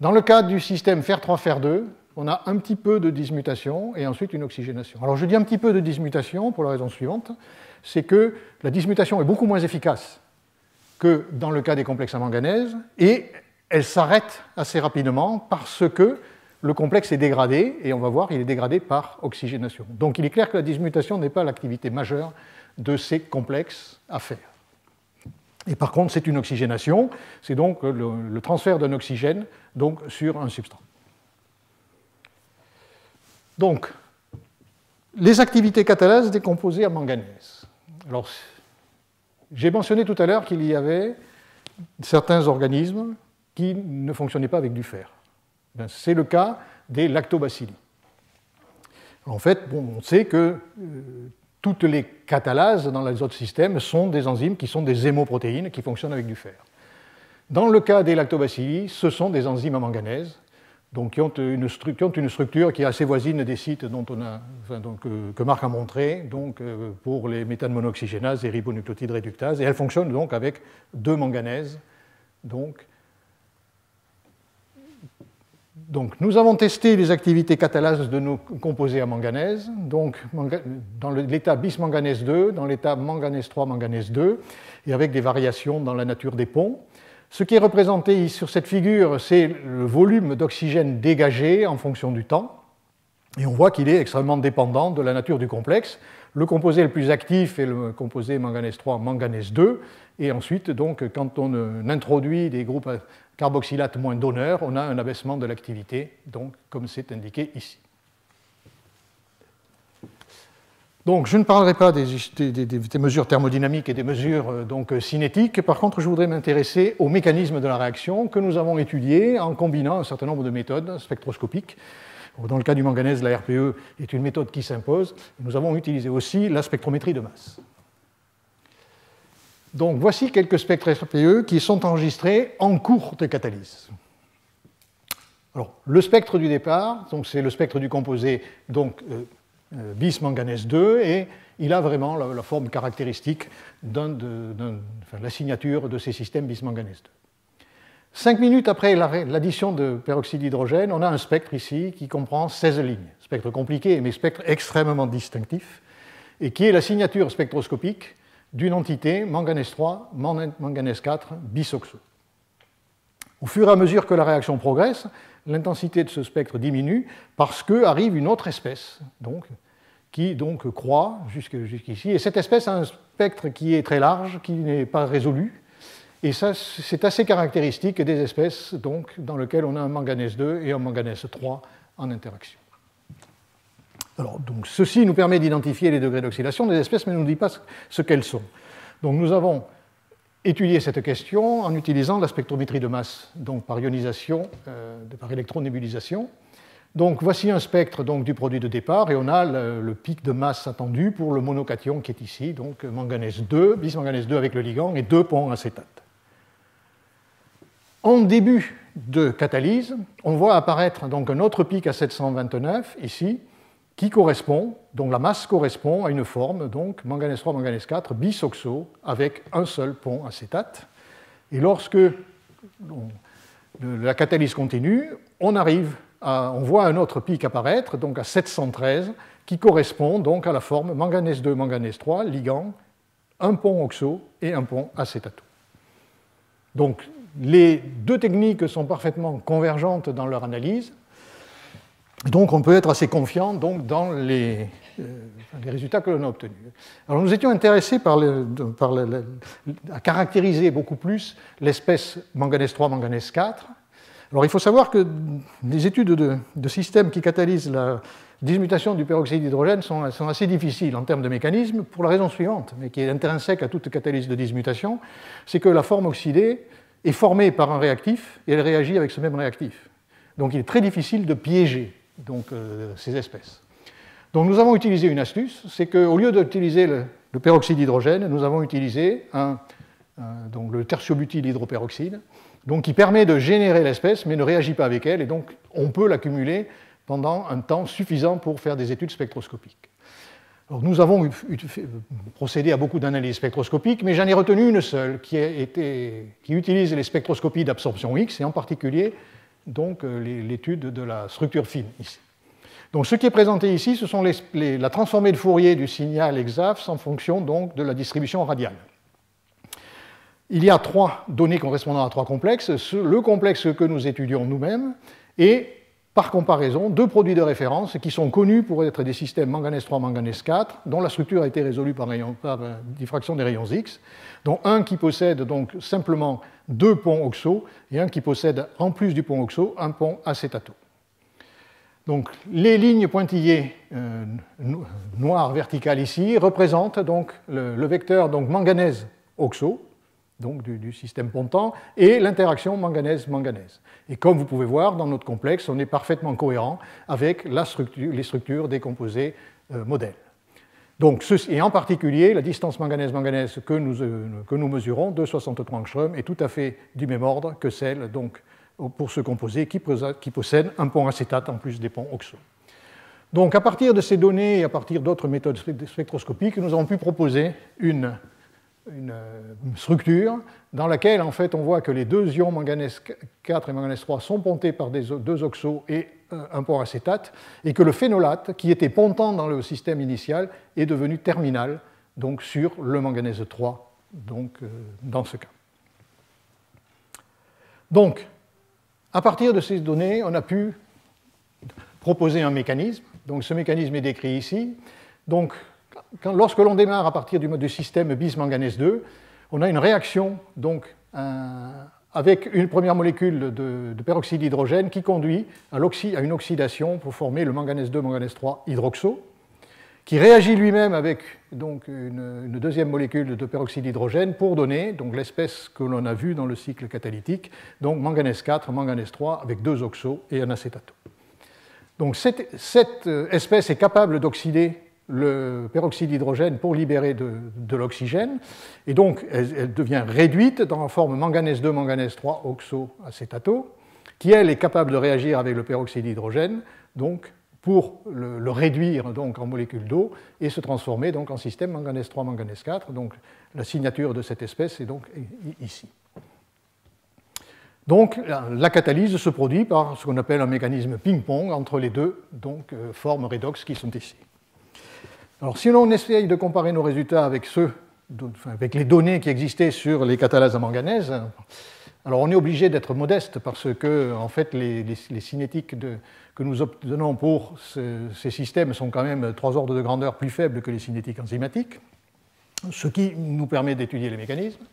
Dans le cas du système fer 3 fer 2, on a un petit peu de dismutation et ensuite une oxygénation. Alors je dis un petit peu de dismutation pour la raison suivante, c'est que la dismutation est beaucoup moins efficace que dans le cas des complexes à manganèse et elle s'arrête assez rapidement parce que le complexe est dégradé et on va voir, il est dégradé par oxygénation. Donc il est clair que la dismutation n'est pas l'activité majeure de ces complexes à fer. Et par contre, c'est une oxygénation, c'est donc le transfert d'un oxygène donc, sur un substrat. Donc, les activités catalases des composés à manganèse. Alors, j'ai mentionné tout à l'heure qu'il y avait certains organismes qui ne fonctionnaient pas avec du fer. C'est le cas des lactobacilli. En fait, on sait que toutes les catalases dans les autres systèmes sont des enzymes qui sont des hémoprotéines qui fonctionnent avec du fer. Dans le cas des lactobacilli, ce sont des enzymes à manganèse, donc qui ont une structure qui est assez voisine des sites que Marc a montré donc, pour les méthane-monooxygénases et ribonucléotides réductases, et elles fonctionnent donc avec deux manganèses. Donc, nous avons testé les activités catalases de nos composés à manganèse, donc dans l'état bis-manganèse 2, dans l'état manganèse 3, manganèse 2, et avec des variations dans la nature des ponts. Ce qui est représenté sur cette figure, c'est le volume d'oxygène dégagé en fonction du temps, et on voit qu'il est extrêmement dépendant de la nature du complexe. Le composé le plus actif est le composé manganèse 3, manganèse 2, et ensuite, donc, quand on introduit des groupes carboxylates moins donneurs, on a un abaissement de l'activité, donc, comme c'est indiqué ici. Donc, je ne parlerai pas des mesures thermodynamiques et des mesures cinétiques. Par contre, je voudrais m'intéresser au mécanisme de la réaction que nous avons étudié en combinant un certain nombre de méthodes spectroscopiques. Dans le cas du manganèse, la RPE est une méthode qui s'impose. Nous avons utilisé aussi la spectrométrie de masse. Donc, voici quelques spectres RPE qui sont enregistrés en cours de catalyse. Alors, le spectre du départ, c'est le spectre du composé bis manganèse 2, et il a vraiment la forme caractéristique de la signature de ces systèmes bis manganèse 2. 5 minutes après l'addition de peroxyde d'hydrogène, on a un spectre ici qui comprend 16 lignes. Spectre compliqué, mais spectre extrêmement distinctif, et qui est la signature spectroscopique d'une entité manganèse 3, manganèse 4, bisoxo. Au fur et à mesure que la réaction progresse, l'intensité de ce spectre diminue parce qu'arrive une autre espèce, qui croît jusqu'ici. Et cette espèce a un spectre qui est très large, qui n'est pas résolu. Et ça, c'est assez caractéristique des espèces dans lesquelles on a un manganèse 2 et un manganèse 3 en interaction. Alors, ceci nous permet d'identifier les degrés d'oxydation des espèces, mais ne nous dit pas ce qu'elles sont. Donc, nous avons étudié cette question en utilisant la spectrométrie de masse, par ionisation, par électronébulisation. Donc, voici un spectre du produit de départ, et on a le pic de masse attendu pour le monocation qui est ici, donc manganèse 2, bis-manganèse 2 avec le ligand, et 2 ponts acétate. En début de catalyse, on voit apparaître un autre pic à 729, ici, qui correspond, la masse correspond à une forme, manganèse 3, manganèse 4, bisoxo, avec un seul pont acétate. Et lorsque la catalyse continue, on voit un autre pic apparaître, à 713, qui correspond à la forme manganèse 2, manganèse 3, ligand, un pont oxo et un pont acétato. Donc, les deux techniques sont parfaitement convergentes dans leur analyse. Donc, on peut être assez confiant dans les résultats que l'on a obtenus. Alors, nous étions intéressés à caractériser beaucoup plus l'espèce manganèse 3, manganèse 4. Alors, il faut savoir que les études de systèmes qui catalysent la dismutation du peroxyde d'hydrogène sont assez difficiles en termes de mécanisme, pour la raison suivante, mais qui est intrinsèque à toute catalyse de dismutation, c'est que la forme oxydée est formée par un réactif et elle réagit avec ce même réactif. Donc, il est très difficile de piéger ces espèces. Donc nous avons utilisé une astuce, c'est qu'au lieu d'utiliser le peroxyde d'hydrogène, nous avons utilisé le tertiobutylhydroperoxyde, qui permet de générer l'espèce, mais ne réagit pas avec elle, et donc on peut l'accumuler pendant un temps suffisant pour faire des études spectroscopiques. Alors, nous avons procédé à beaucoup d'analyses spectroscopiques, mais j'en ai retenu une seule, qui utilise les spectroscopies d'absorption X, et en particulier l'étude de la structure fine ici. Donc, ce qui est présenté ici, ce sont la transformée de Fourier du signal EXAFS en fonction de la distribution radiale. Il y a 3 données correspondant à 3 complexes, le complexe que nous étudions nous-mêmes, et par comparaison 2 produits de référence qui sont connus pour être des systèmes manganèse 3, manganèse 4, dont la structure a été résolue par diffraction des rayons X, dont un qui possède simplement 2 ponts oxo et un qui possède, en plus du pont oxo, un pont acétato. Donc, les lignes pointillées noires verticales ici représentent le vecteur manganèse oxo, du système pontant, et l'interaction manganèse-manganèse. Et comme vous pouvez voir, dans notre complexe, on est parfaitement cohérent avec les structures des composés modèles. Et en particulier, la distance manganèse-manganèse que nous mesurons, 2,63 angstroms, est tout à fait du même ordre que celle pour ce composé qui possède un pont acétate en plus des ponts oxo. Donc, à partir de ces données et à partir d'autres méthodes spectroscopiques, nous avons pu proposer une structure dans laquelle, en fait, on voit que les 2 ions manganèse 4 et manganèse 3 sont pontés par 2 oxos et un pont acétate, et que le phénolate, qui était pontant dans le système initial, est devenu terminal sur le manganèse 3, dans ce cas. Donc, à partir de ces données, on a pu proposer un mécanisme. Donc, ce mécanisme est décrit ici. Donc, lorsque l'on démarre à partir du système bis manganèse 2, on a une réaction avec une première molécule de peroxyde d'hydrogène qui conduit à une oxydation pour former le manganèse 2, manganèse 3 hydroxo, qui réagit lui-même avec donc, une deuxième molécule de peroxyde d'hydrogène pour donner donc, l'espèce que l'on a vue dans le cycle catalytique, donc manganèse 4, manganèse 3, avec 2 oxos et un acétatone. Donc cette espèce est capable d'oxyder le peroxyde d'hydrogène pour libérer de l'oxygène, et donc elle devient réduite dans la forme manganèse 2, manganèse 3, oxo-acétato, qui elle est capable de réagir avec le peroxyde d'hydrogène, donc pour le réduire donc, en molécules d'eau et se transformer donc, en système manganèse 3, manganèse 4. Donc la signature de cette espèce est donc ici. Donc la catalyse se produit par ce qu'on appelle un mécanisme ping-pong entre les deux donc, formes redox qui sont ici. Alors si l'on essaye de comparer nos résultats avec avec les données qui existaient sur les catalases à manganèse, alors on est obligé d'être modeste parce que en fait, les cinétiques que nous obtenons pour ces systèmes sont quand même 3 ordres de grandeur plus faibles que les cinétiques enzymatiques, ce qui nous permet d'étudier les mécanismes.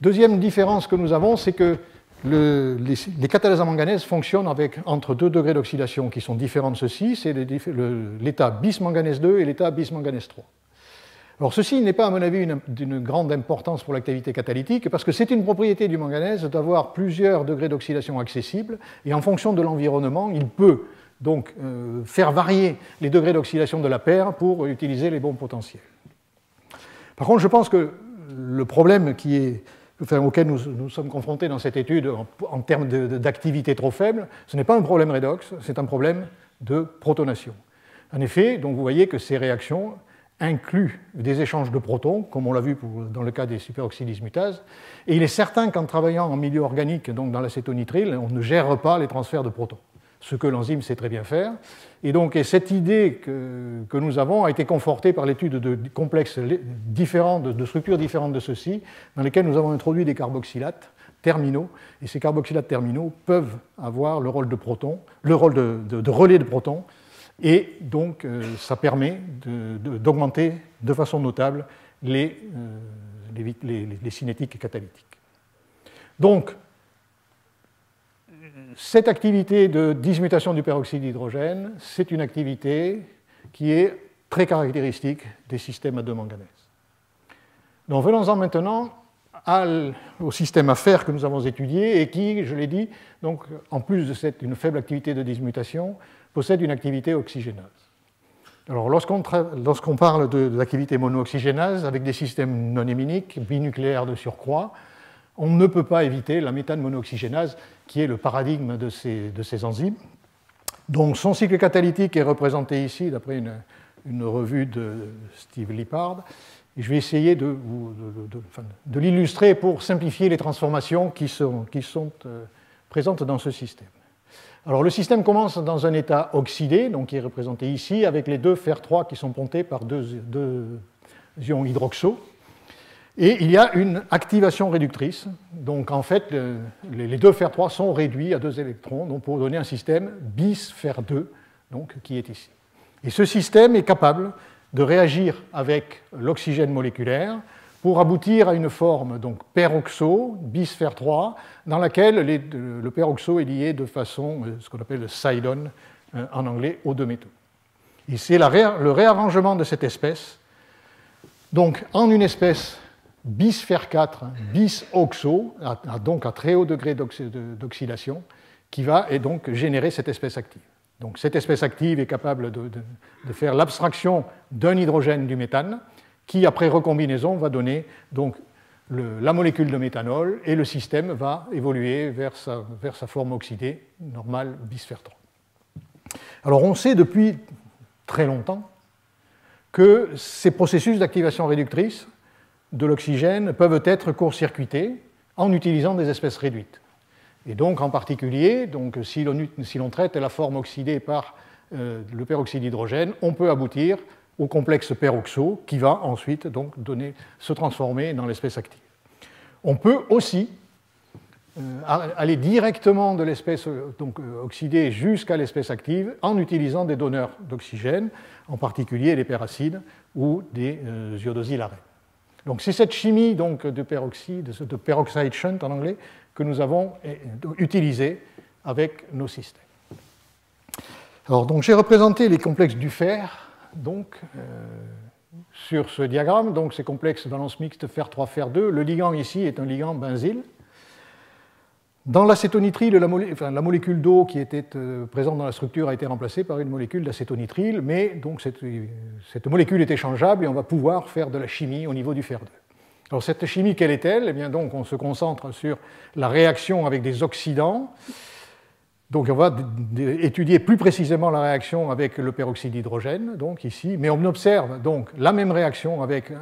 Deuxième différence que nous avons, c'est que les catalases à manganèse fonctionnent avec entre 2 degrés d'oxydation qui sont différents de ceux-ci, c'est l'état bis manganèse 2 et l'état bis manganèse 3. Alors ceci n'est pas, à mon avis, d'une grande importance pour l'activité catalytique, parce que c'est une propriété du manganèse d'avoir plusieurs degrés d'oxydation accessibles, et en fonction de l'environnement, il peut donc faire varier les degrés d'oxydation de la paire pour utiliser les bons potentiels. Par contre, je pense que le problème auquel nous sommes confrontés dans cette étude en termes d'activité trop faible, ce n'est pas un problème redox, c'est un problème de protonation. En effet, donc vous voyez que ces réactions inclut des échanges de protons, comme on l'a vu dans le cas des superoxydismutases, et il est certain qu'en travaillant en milieu organique, donc dans l'acétonitrile, on ne gère pas les transferts de protons, ce que l'enzyme sait très bien faire. Et donc cette idée que nous avons a été confortée par l'étude de complexes différents, de structures différentes de ceux-ci, dans lesquels nous avons introduit des carboxylates terminaux, et ces carboxylates terminaux peuvent avoir le rôle de protons, le rôle de relais de protons, et donc ça permet d'augmenter de façon notable les cinétiques catalytiques. Donc, cette activité de dismutation du peroxyde d'hydrogène, c'est une activité qui est très caractéristique des systèmes à 2 manganèse. Donc venons-en maintenant au système à fer que nous avons étudié et qui, je l'ai dit, donc, en plus de une faible activité de dismutation, possède une activité oxygénase. Alors, lorsqu'on parle de l'activité monooxygénase avec des systèmes non héminiques, binucléaires de surcroît, on ne peut pas éviter la méthane monooxygénase, qui est le paradigme de ces enzymes. Donc, son cycle catalytique est représenté ici, d'après une revue de Steve Lippard, et je vais essayer de l'illustrer pour simplifier les transformations qui sont présentes dans ce système. Alors, le système commence dans un état oxydé, donc qui est représenté ici, avec les 2 fer3 qui sont pontés par 2 ions hydroxo. Et il y a une activation réductrice. Donc, en fait, les 2 fer3 sont réduits à 2 électrons, donc pour donner un système bis fer2, donc, qui est ici. Et ce système est capable de réagir avec l'oxygène moléculaire pour aboutir à une forme donc peroxo, bis fer3, dans laquelle le peroxo est lié de façon, ce qu'on appelle le side-on en anglais, aux 2 métaux. Et c'est le réarrangement de cette espèce, donc en une espèce bis fer4, bis oxo, donc à très haut degré d'oxydation, qui va et donc générer cette espèce active. Donc cette espèce active est capable de faire l'abstraction d'un hydrogène du méthane, qui, après recombinaison, va donner donc, la molécule de méthanol, et le système va évoluer vers sa forme oxydée normale bis fer3. Alors on sait depuis très longtemps que ces processus d'activation réductrice de l'oxygène peuvent être court-circuités en utilisant des espèces réduites. Et donc en particulier, donc, si l'on traite la forme oxydée par le peroxyde d'hydrogène, on peut aboutir au complexe peroxo qui va ensuite donc se transformer dans l'espèce active. On peut aussi aller directement de l'espèce oxydée jusqu'à l'espèce active en utilisant des donneurs d'oxygène, en particulier les peracides ou des iodosylarènes. Donc c'est cette chimie donc, de peroxide shunt en anglais que nous avons utilisée avec nos systèmes. Alors donc j'ai représenté les complexes du fer donc, sur ce diagramme. Donc, c'est complexe valence mixte fer3, fer2. Le ligand ici est un ligand benzyle. Dans l'acétonitrile, la molécule d'eau qui était présente dans la structure a été remplacée par une molécule d'acétonitrile, mais donc cette molécule est échangeable et on va pouvoir faire de la chimie au niveau du fer2. Alors cette chimie, quelle est-elle? Eh bien, donc, on se concentre sur la réaction avec des oxydants. Donc on va étudier plus précisément la réaction avec le peroxyde d'hydrogène, donc ici, mais on observe donc la même réaction avec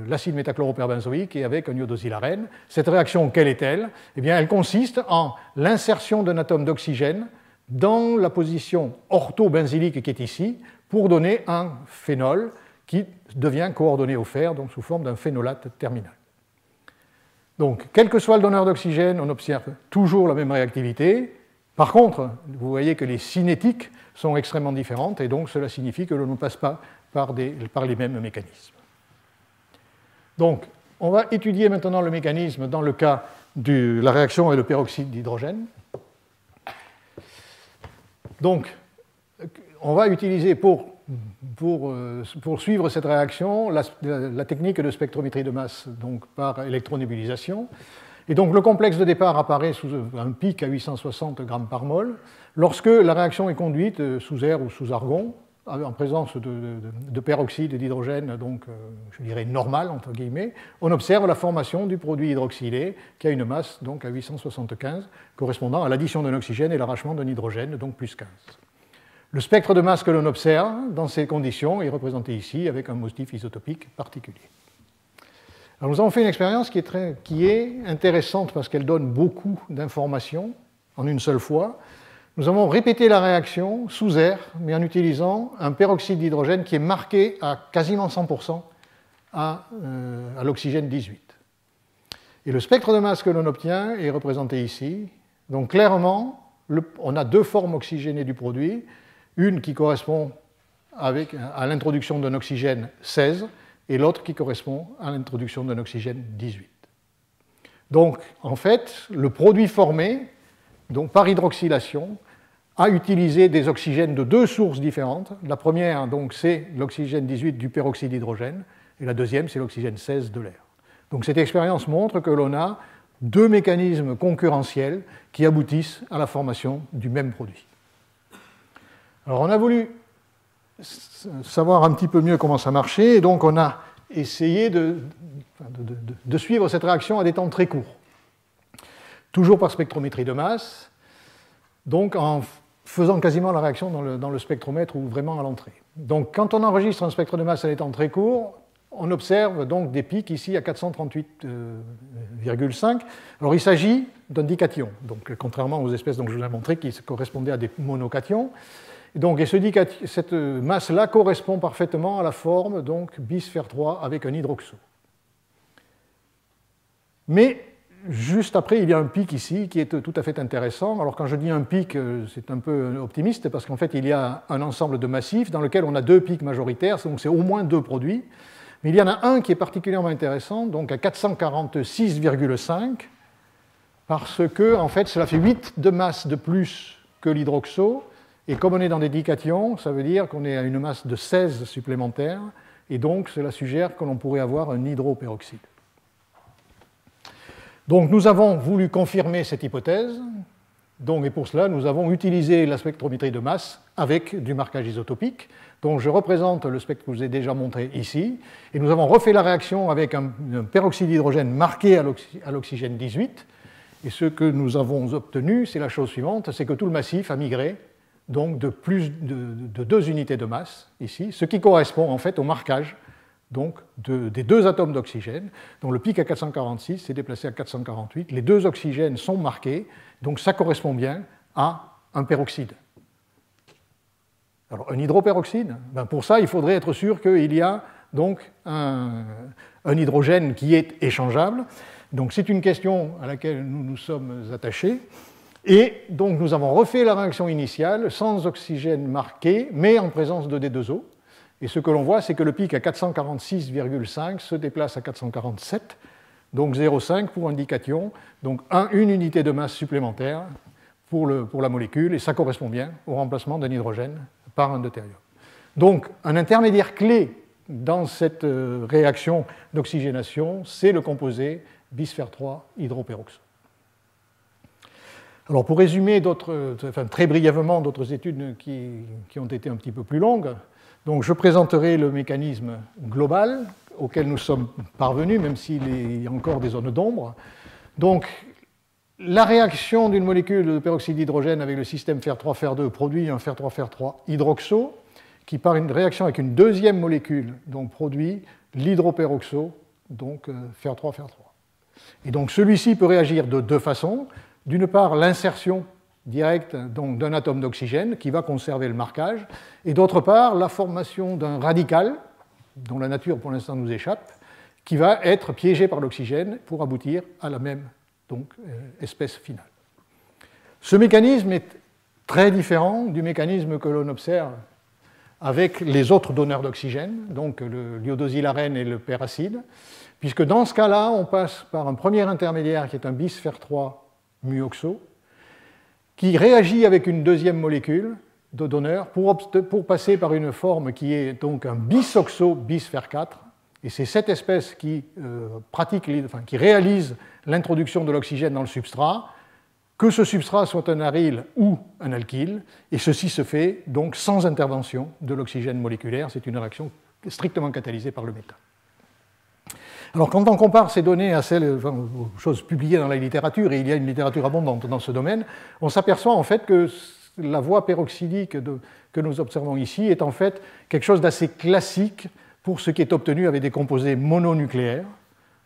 l'acide métachloroperbenzoïque et avec un iodosilaren. Cette réaction, quelle est-elle? Eh bien, elle consiste en l'insertion d'un atome d'oxygène dans la position orthobenzylique qui est ici, pour donner un phénol qui devient coordonné au fer, donc sous forme d'un phénolate terminal. Donc, quel que soit le donneur d'oxygène, on observe toujours la même réactivité. Par contre, vous voyez que les cinétiques sont extrêmement différentes, et donc cela signifie que l'on ne passe pas par les mêmes mécanismes. Donc, on va étudier maintenant le mécanisme dans le cas de la réaction avec le peroxyde d'hydrogène. Donc, on va utiliser pour suivre cette réaction la technique de spectrométrie de masse, donc par électronébulisation. Et donc le complexe de départ apparaît sous un pic à 860 grammes par mol. Lorsque la réaction est conduite sous air ou sous argon, en présence de peroxyde d'hydrogène, donc je dirais normal, entre guillemets, on observe la formation du produit hydroxylé qui a une masse donc à 875, correspondant à l'addition d'un oxygène et l'arrachement d'un hydrogène, donc plus 15. Le spectre de masse que l'on observe dans ces conditions est représenté ici avec un motif isotopique particulier. Alors nous avons fait une expérience qui est intéressante parce qu'elle donne beaucoup d'informations en une seule fois. Nous avons répété la réaction sous air, mais en utilisant un peroxyde d'hydrogène qui est marqué à quasiment 100% à l'oxygène 18. Et le spectre de masse que l'on obtient est représenté ici. Donc clairement, on a deux formes oxygénées du produit, une qui correspond à l'introduction d'un oxygène 16, et l'autre qui correspond à l'introduction d'un oxygène 18. Donc, en fait, le produit formé, donc par hydroxylation, a utilisé des oxygènes de deux sources différentes. La première, donc, c'est l'oxygène 18 du peroxyde d'hydrogène, et la deuxième, c'est l'oxygène 16 de l'air. Donc, cette expérience montre que l'on a deux mécanismes concurrentiels qui aboutissent à la formation du même produit. Alors, on a voulu savoir un petit peu mieux comment ça marchait, et donc on a essayé de suivre cette réaction à des temps très courts, toujours par spectrométrie de masse, donc en faisant quasiment la réaction dans le spectromètre ou vraiment à l'entrée. Donc quand on enregistre un spectre de masse à des temps très courts, on observe donc des pics ici à 438,5. Alors il s'agit d'un dication, donc contrairement aux espèces dont je vous ai montré qui correspondaient à des monocations. Et cette masse-là correspond parfaitement à la forme donc bis fer3 avec un hydroxo. Mais juste après, il y a un pic ici qui est tout à fait intéressant. Alors quand je dis un pic, c'est un peu optimiste parce qu'en fait, il y a un ensemble de massifs dans lequel on a deux pics majoritaires, donc c'est au moins deux produits. Mais il y en a un qui est particulièrement intéressant, donc à 446,5, parce que en fait, cela fait 8 de masse de plus que l'hydroxo. Et comme on est dans des dications, ça veut dire qu'on est à une masse de 16 supplémentaires, et donc cela suggère que l'on pourrait avoir un hydroperoxyde. Donc nous avons voulu confirmer cette hypothèse, et pour cela nous avons utilisé la spectrométrie de masse avec du marquage isotopique. Donc je représente le spectre que je vous ai déjà montré ici, et nous avons refait la réaction avec un peroxyde d'hydrogène marqué à l'oxygène 18, et ce que nous avons obtenu, c'est la chose suivante, c'est que tout le massif a migré donc de 2 unités de masse ici, ce qui correspond en fait au marquage donc, des deux atomes d'oxygène. Donc le pic à 446 s'est déplacé à 448, les deux oxygènes sont marqués, donc ça correspond bien à un peroxyde. Alors un hydroperoxyde, pour ça il faudrait être sûr qu'il y a donc un hydrogène qui est échangeable. Donc c'est une question à laquelle nous nous sommes attachés. Et donc nous avons refait la réaction initiale sans oxygène marqué, mais en présence de D2O. Et ce que l'on voit, c'est que le pic à 446,5 se déplace à 447, donc 0,5 pour un dication, donc une unité de masse supplémentaire pour la molécule, et ça correspond bien au remplacement d'un hydrogène par un deutérium. Donc, un intermédiaire clé dans cette réaction d'oxygénation, c'est le composé bisphère 3 hydroperoxo. Alors, pour résumer très brièvement d'autres études qui ont été un petit peu plus longues, donc je présenterai le mécanisme global auquel nous sommes parvenus, même s'il y a encore des zones d'ombre. Donc, la réaction d'une molécule de peroxyde d'hydrogène avec le système fer3, fer2 produit un fer3, fer3 hydroxo, qui par une réaction avec une deuxième molécule donc produit l'hydroperoxo, donc fer3, fer3. Et donc celui-ci peut réagir de deux façons. D'une part, l'insertion directe d'un atome d'oxygène qui va conserver le marquage, et d'autre part, la formation d'un radical, dont la nature pour l'instant nous échappe, qui va être piégé par l'oxygène pour aboutir à la même espèce finale. Ce mécanisme est très différent du mécanisme que l'on observe avec les autres donneurs d'oxygène, donc l'iodosyllarène et le peracide, puisque dans ce cas-là, on passe par un premier intermédiaire qui est un bisphère 3 muoxo, qui réagit avec une deuxième molécule de donneur pour passer par une forme qui est donc un bisoxo bisphère 4, et c'est cette espèce qui réalise l'introduction de l'oxygène dans le substrat, que ce substrat soit un aryle ou un alkyle, et ceci se fait donc sans intervention de l'oxygène moléculaire, c'est une réaction strictement catalysée par le méthane. Alors quand on compare ces données à aux choses publiées dans la littérature, et il y a une littérature abondante dans ce domaine, on s'aperçoit en fait que la voie peroxydique que nous observons ici est en fait quelque chose d'assez classique pour ce qui est obtenu avec des composés mononucléaires.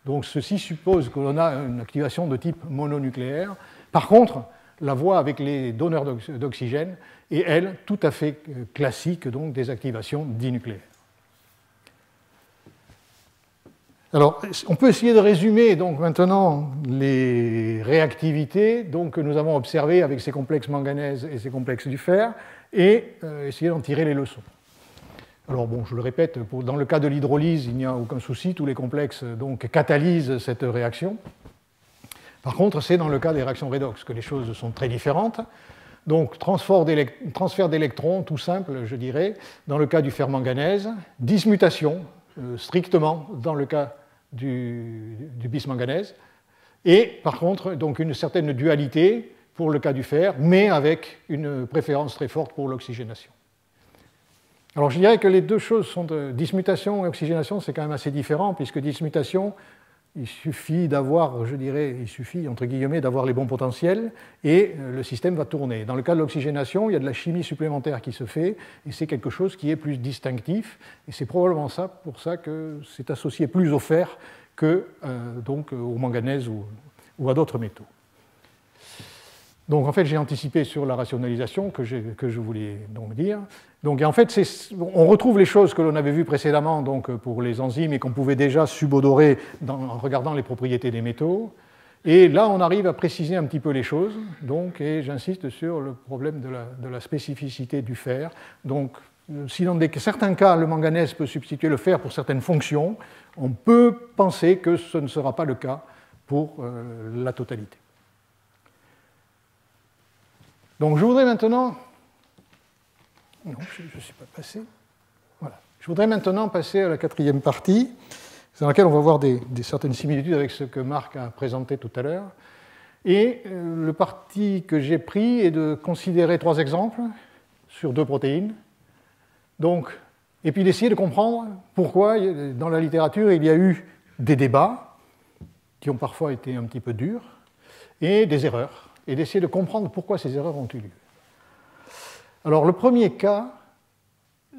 Donc ceci suppose que l'on a une activation de type mononucléaire. Par contre, la voie avec les donneurs d'oxygène est, elle, tout à fait classique, donc des activations dinucléaires. Alors, on peut essayer de résumer donc maintenant les réactivités donc, que nous avons observées avec ces complexes manganèse et ces complexes du fer et essayer d'en tirer les leçons. Alors bon, je le répète, dans le cas de l'hydrolyse, il n'y a aucun souci, tous les complexes donc, catalysent cette réaction. Par contre, c'est dans le cas des réactions redox que les choses sont très différentes. Donc, transfert d'électrons, tout simple, je dirais, dans le cas du fer manganèse, dismutation, strictement dans le cas du bismanganèse, et par contre, donc une certaine dualité pour le cas du fer, mais avec une préférence très forte pour l'oxygénation. Alors, je dirais que les deux choses sont dismutation et oxygénation, c'est quand même assez différent, puisque dismutation, il suffit d'avoir, je dirais, il suffit, entre guillemets, d'avoir les bons potentiels et le système va tourner. Dans le cas de l'oxygénation, il y a de la chimie supplémentaire qui se fait et c'est quelque chose qui est plus distinctif et c'est probablement pour ça que c'est associé plus au fer que donc, au manganèse ou à d'autres métaux. Donc en fait, j'ai anticipé sur la rationalisation que je voulais donc dire. Donc en fait, on retrouve les choses que l'on avait vues précédemment donc, pour les enzymes et qu'on pouvait déjà subodorer en regardant les propriétés des métaux. Et là, on arrive à préciser un petit peu les choses. Donc, et j'insiste sur le problème de la spécificité du fer. Donc, si dans certains cas, le manganèse peut substituer le fer pour certaines fonctions, on peut penser que ce ne sera pas le cas pour la totalité. Donc je voudrais maintenant... Non, je ne suis pas passé. Voilà. Je voudrais maintenant passer à la quatrième partie, dans laquelle on va voir certaines similitudes avec ce que Marc a présenté tout à l'heure. Et le parti que j'ai pris est de considérer 3 exemples sur 2 protéines. Donc, et puis d'essayer de comprendre pourquoi, dans la littérature, il y a eu des débats qui ont parfois été un petit peu durs et des erreurs. Et d'essayer de comprendre pourquoi ces erreurs ont eu lieu. Alors, le premier cas,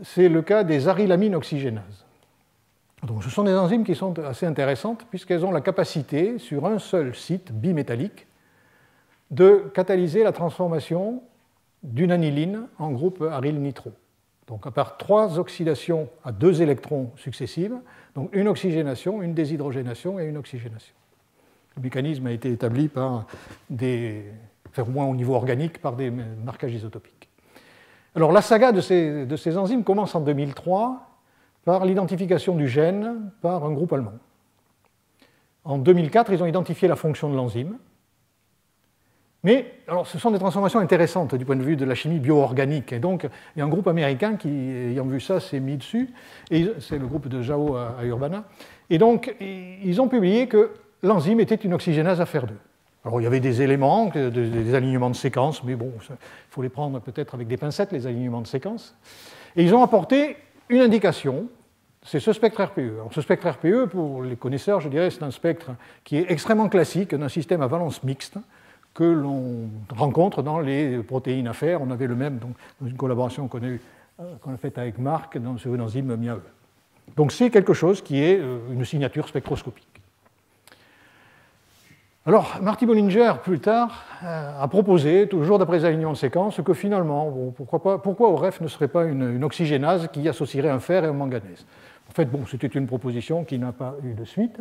c'est le cas des arylamines oxygénases. Donc, ce sont des enzymes qui sont assez intéressantes puisqu'elles ont la capacité, sur un seul site bimétallique, de catalyser la transformation d'une aniline en groupe aryl-nitro. Donc, à part 3 oxydations à 2 électrons successives, donc une oxygénation, une déshydrogénation et une oxygénation. Le mécanisme a été établi par au moins au niveau organique, par des marquages isotopiques. Alors la saga de ces enzymes commence en 2003 par l'identification du gène par un groupe allemand. En 2004, ils ont identifié la fonction de l'enzyme. Mais alors, ce sont des transformations intéressantes du point de vue de la chimie bio-organique. Et donc, il y a un groupe américain qui, ayant vu ça, s'est mis dessus. C'est le groupe de Zhao à Urbana. Et donc, ils ont publié que l'enzyme était une oxygénase à fer 2. Alors, il y avait des éléments, des alignements de séquences, mais bon, il faut les prendre peut-être avec des pincettes, les alignements de séquences. Et ils ont apporté une indication, c'est ce spectre RPE. Alors, ce spectre RPE, pour les connaisseurs, je dirais, c'est un spectre qui est extrêmement classique d'un système à valence mixte que l'on rencontre dans les protéines à fer. On avait le même dans une collaboration qu'on a faite avec Marc sur une enzyme MIAE. Donc, c'est quelque chose qui est une signature spectroscopique. Alors, Marty Bollinger, plus tard, a proposé, toujours d'après les alignements de séquences, que finalement, bon, pourquoi OREF ne serait pas une oxygénase qui associerait un fer et un manganèse. En fait, bon, c'était une proposition qui n'a pas eu de suite.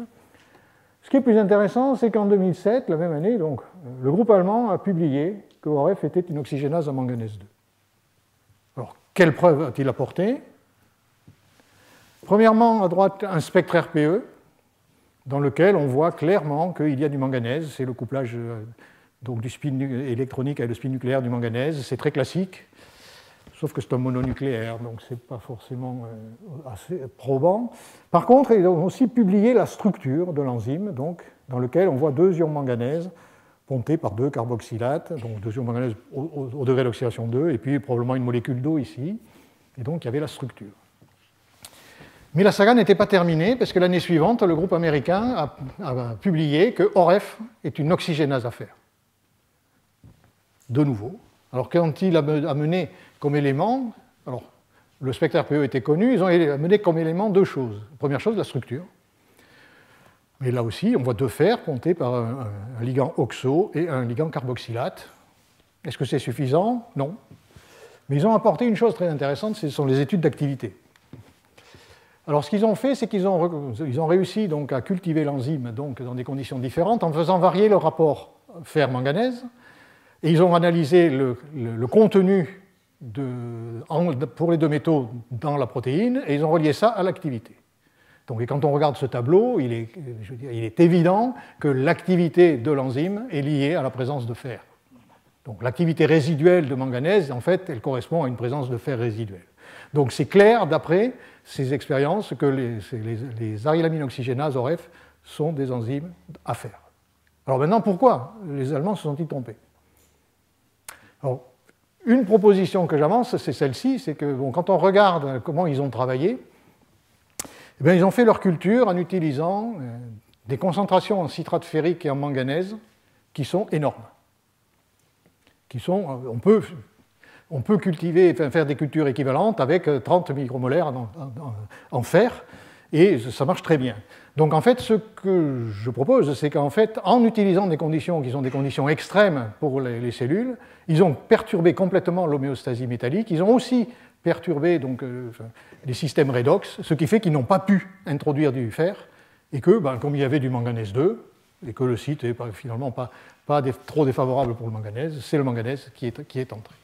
Ce qui est plus intéressant, c'est qu'en 2007, la même année, donc, le groupe allemand a publié que OREF était une oxygénase à manganèse 2. Alors, quelle preuve a-t-il apporté? Premièrement, à droite, un spectre RPE, dans lequel on voit clairement qu'il y a du manganèse. C'est le couplage donc, du spin électronique avec le spin nucléaire du manganèse. C'est très classique, sauf que c'est un mononucléaire, donc ce n'est pas forcément assez probant. Par contre, ils ont aussi publié la structure de l'enzyme, dans lequel on voit 2 ions manganèse pontés par 2 carboxylates, donc 2 ions manganèse au degré d'oxydation 2, et puis probablement une molécule d'eau ici. Et donc, il y avait la structure. Mais la saga n'était pas terminée, parce que l'année suivante, le groupe américain a publié que OREF est une oxygénase à fer. De nouveau. Alors, quand il a amené comme élément, alors le spectre RPE était connu, ils ont amené comme élément 2 choses. Première chose, la structure. Mais là aussi, on voit 2 fers pontés par un ligand oxo et un ligand carboxylate. Est-ce que c'est suffisant? Non. Mais ils ont apporté une chose très intéressante, ce sont les études d'activité. Alors, ce qu'ils ont fait, c'est qu'ils ont réussi donc, à cultiver l'enzyme dans des conditions différentes en faisant varier le rapport fer-manganèse. Et ils ont analysé le contenu pour les 2 métaux dans la protéine et ils ont relié ça à l'activité. Donc, et quand on regarde ce tableau, il est évident que l'activité de l'enzyme est liée à la présence de fer. Donc, l'activité résiduelle de manganèse, en fait, elle correspond à une présence de fer résiduelle. Donc, c'est clair, d'après ces expériences, que les arylamines oxygénases, OREF, sont des enzymes à fer. Alors maintenant, pourquoi les Allemands se sont-ils trompés? Alors, une proposition que j'avance, c'est celle-ci, c'est que bon, quand on regarde comment ils ont travaillé, eh bien, ils ont fait leur culture en utilisant des concentrations en citrate ferrique et en manganèse qui sont énormes. On peut cultiver, faire des cultures équivalentes avec 30 micromolaires en fer, et ça marche très bien. Donc en fait, ce que je propose, c'est qu'en fait, en utilisant des conditions qui sont des conditions extrêmes pour les cellules, ils ont perturbé complètement l'homéostasie métallique, ils ont aussi perturbé donc, les systèmes redox, ce qui fait qu'ils n'ont pas pu introduire du fer, et que, comme il y avait du manganèse 2, et que le site n'est finalement pas trop défavorable pour le manganèse, c'est le manganèse qui est entré.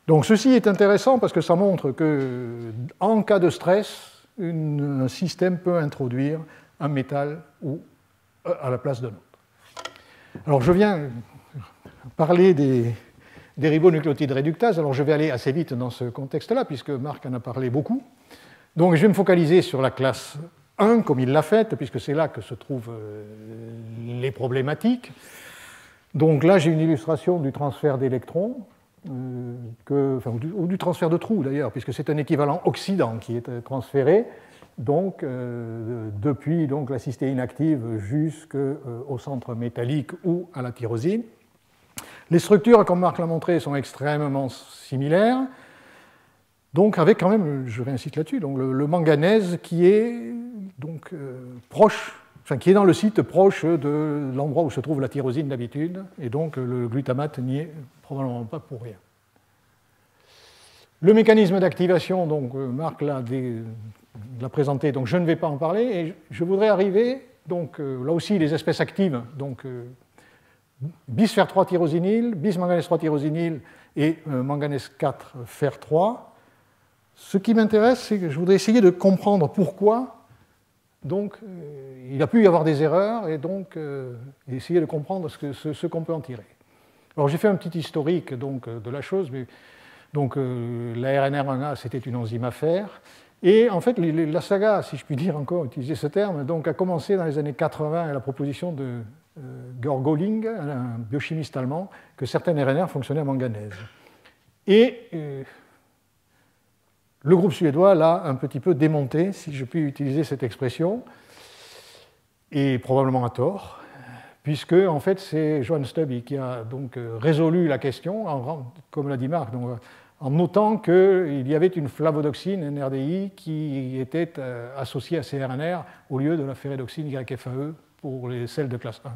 Donc ceci est intéressant parce que ça montre qu'en cas de stress, un système peut introduire un métal à la place d'un autre. Alors je viens parler des ribonucléotides réductases, alors je vais aller assez vite dans ce contexte-là puisque Marc en a parlé beaucoup. Donc je vais me focaliser sur la classe 1 comme il l'a faite, puisque c'est là que se trouvent les problématiques. Donc là j'ai une illustration du transfert d'électrons. Ou du transfert de trous d'ailleurs, puisque c'est un équivalent oxydant qui est transféré donc, depuis donc, la cystéine active jusqu'au centre métallique ou à la tyrosine. Les structures, comme Marc l'a montré, sont extrêmement similaires, donc avec quand même, je réinsiste là-dessus, donc le manganèse qui est donc, qui est dans le site proche de l'endroit où se trouve la tyrosine d'habitude, et donc le glutamate n'y est probablement pas pour rien. Le mécanisme d'activation, donc Marc l'a présenté, donc je ne vais pas en parler, et je voudrais arriver, donc là aussi les espèces actives, donc bis fer 3 tyrosinyle, bis manganèse 3 tyrosinyle et manganèse 4 fer 3. Ce qui m'intéresse, c'est que je voudrais essayer de comprendre pourquoi donc il a pu y avoir des erreurs et donc essayer de comprendre ce qu'on peut en tirer. Alors j'ai fait un petit historique donc, de la chose, mais donc la RNR1A c'était une enzyme à faire, et en fait la saga, si je puis dire encore utiliser ce terme, donc, a commencé dans les années 80 à la proposition de Georg Golling, un biochimiste allemand, que certaines RNR fonctionnaient à manganèse. Et le groupe suédois l'a un petit peu démonté, si je puis utiliser cette expression, et probablement à tort, puisque en fait c'est Johann Stubbe qui a donc résolu la question, comme l'a dit Marc, donc, en notant qu'il y avait une flavodoxine, NRDI, qui était associée à ces RNR au lieu de la ferredoxine YFAE pour les sels de classe 1.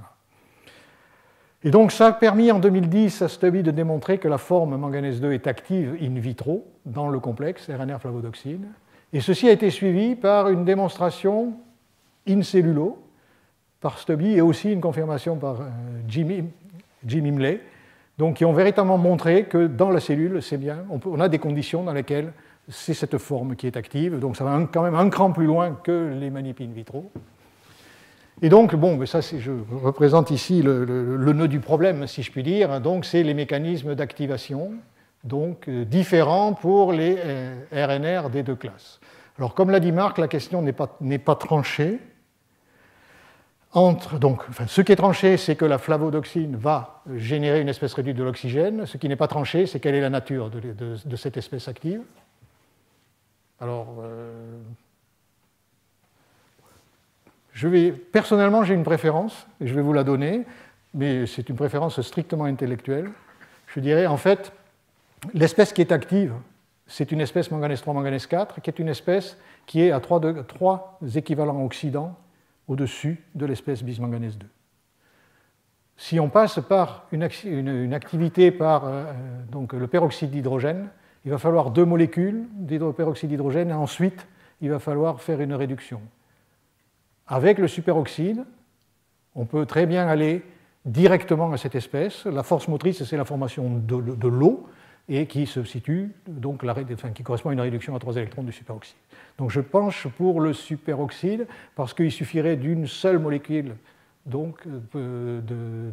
Et donc ça a permis en 2010 à Stubbe de démontrer que la forme manganèse 2 est active in vitro dans le complexe RNR flavodoxine. Et ceci a été suivi par une démonstration in cellulo par Stubbe et aussi une confirmation par Jim Imlay, donc qui ont véritablement montré que dans la cellule, c'est bien, on a des conditions dans lesquelles c'est cette forme qui est active, donc ça va quand même un cran plus loin que les manip in vitro. Et donc, bon, ça, je représente ici le nœud du problème, si je puis dire. Donc, c'est les mécanismes d'activation, donc différents pour les RNR des deux classes. Alors, comme l'a dit Marc, la question n'est pas tranchée. Ce qui est tranché, c'est que la flavodoxine va générer une espèce réduite de l'oxygène. Ce qui n'est pas tranché, c'est quelle est la nature de cette espèce active. Alors, personnellement, j'ai une préférence, et je vais vous la donner, mais c'est une préférence strictement intellectuelle. Je dirais, en fait, l'espèce qui est active, c'est une espèce manganèse 3, manganèse 4, qui est une espèce qui est à 3 équivalents oxydants au-dessus de l'espèce bismanganèse 2. Si on passe par une activité par donc le peroxyde d'hydrogène, il va falloir 2 molécules d'hydroperoxyde d'hydrogène, et ensuite, il va falloir faire une réduction. Avec le superoxyde, on peut très bien aller directement à cette espèce. La force motrice, c'est la formation de l'eau et qui se situe, donc, qui correspond à une réduction à 3 électrons du superoxyde. Donc je penche pour le superoxyde parce qu'il suffirait d'une seule molécule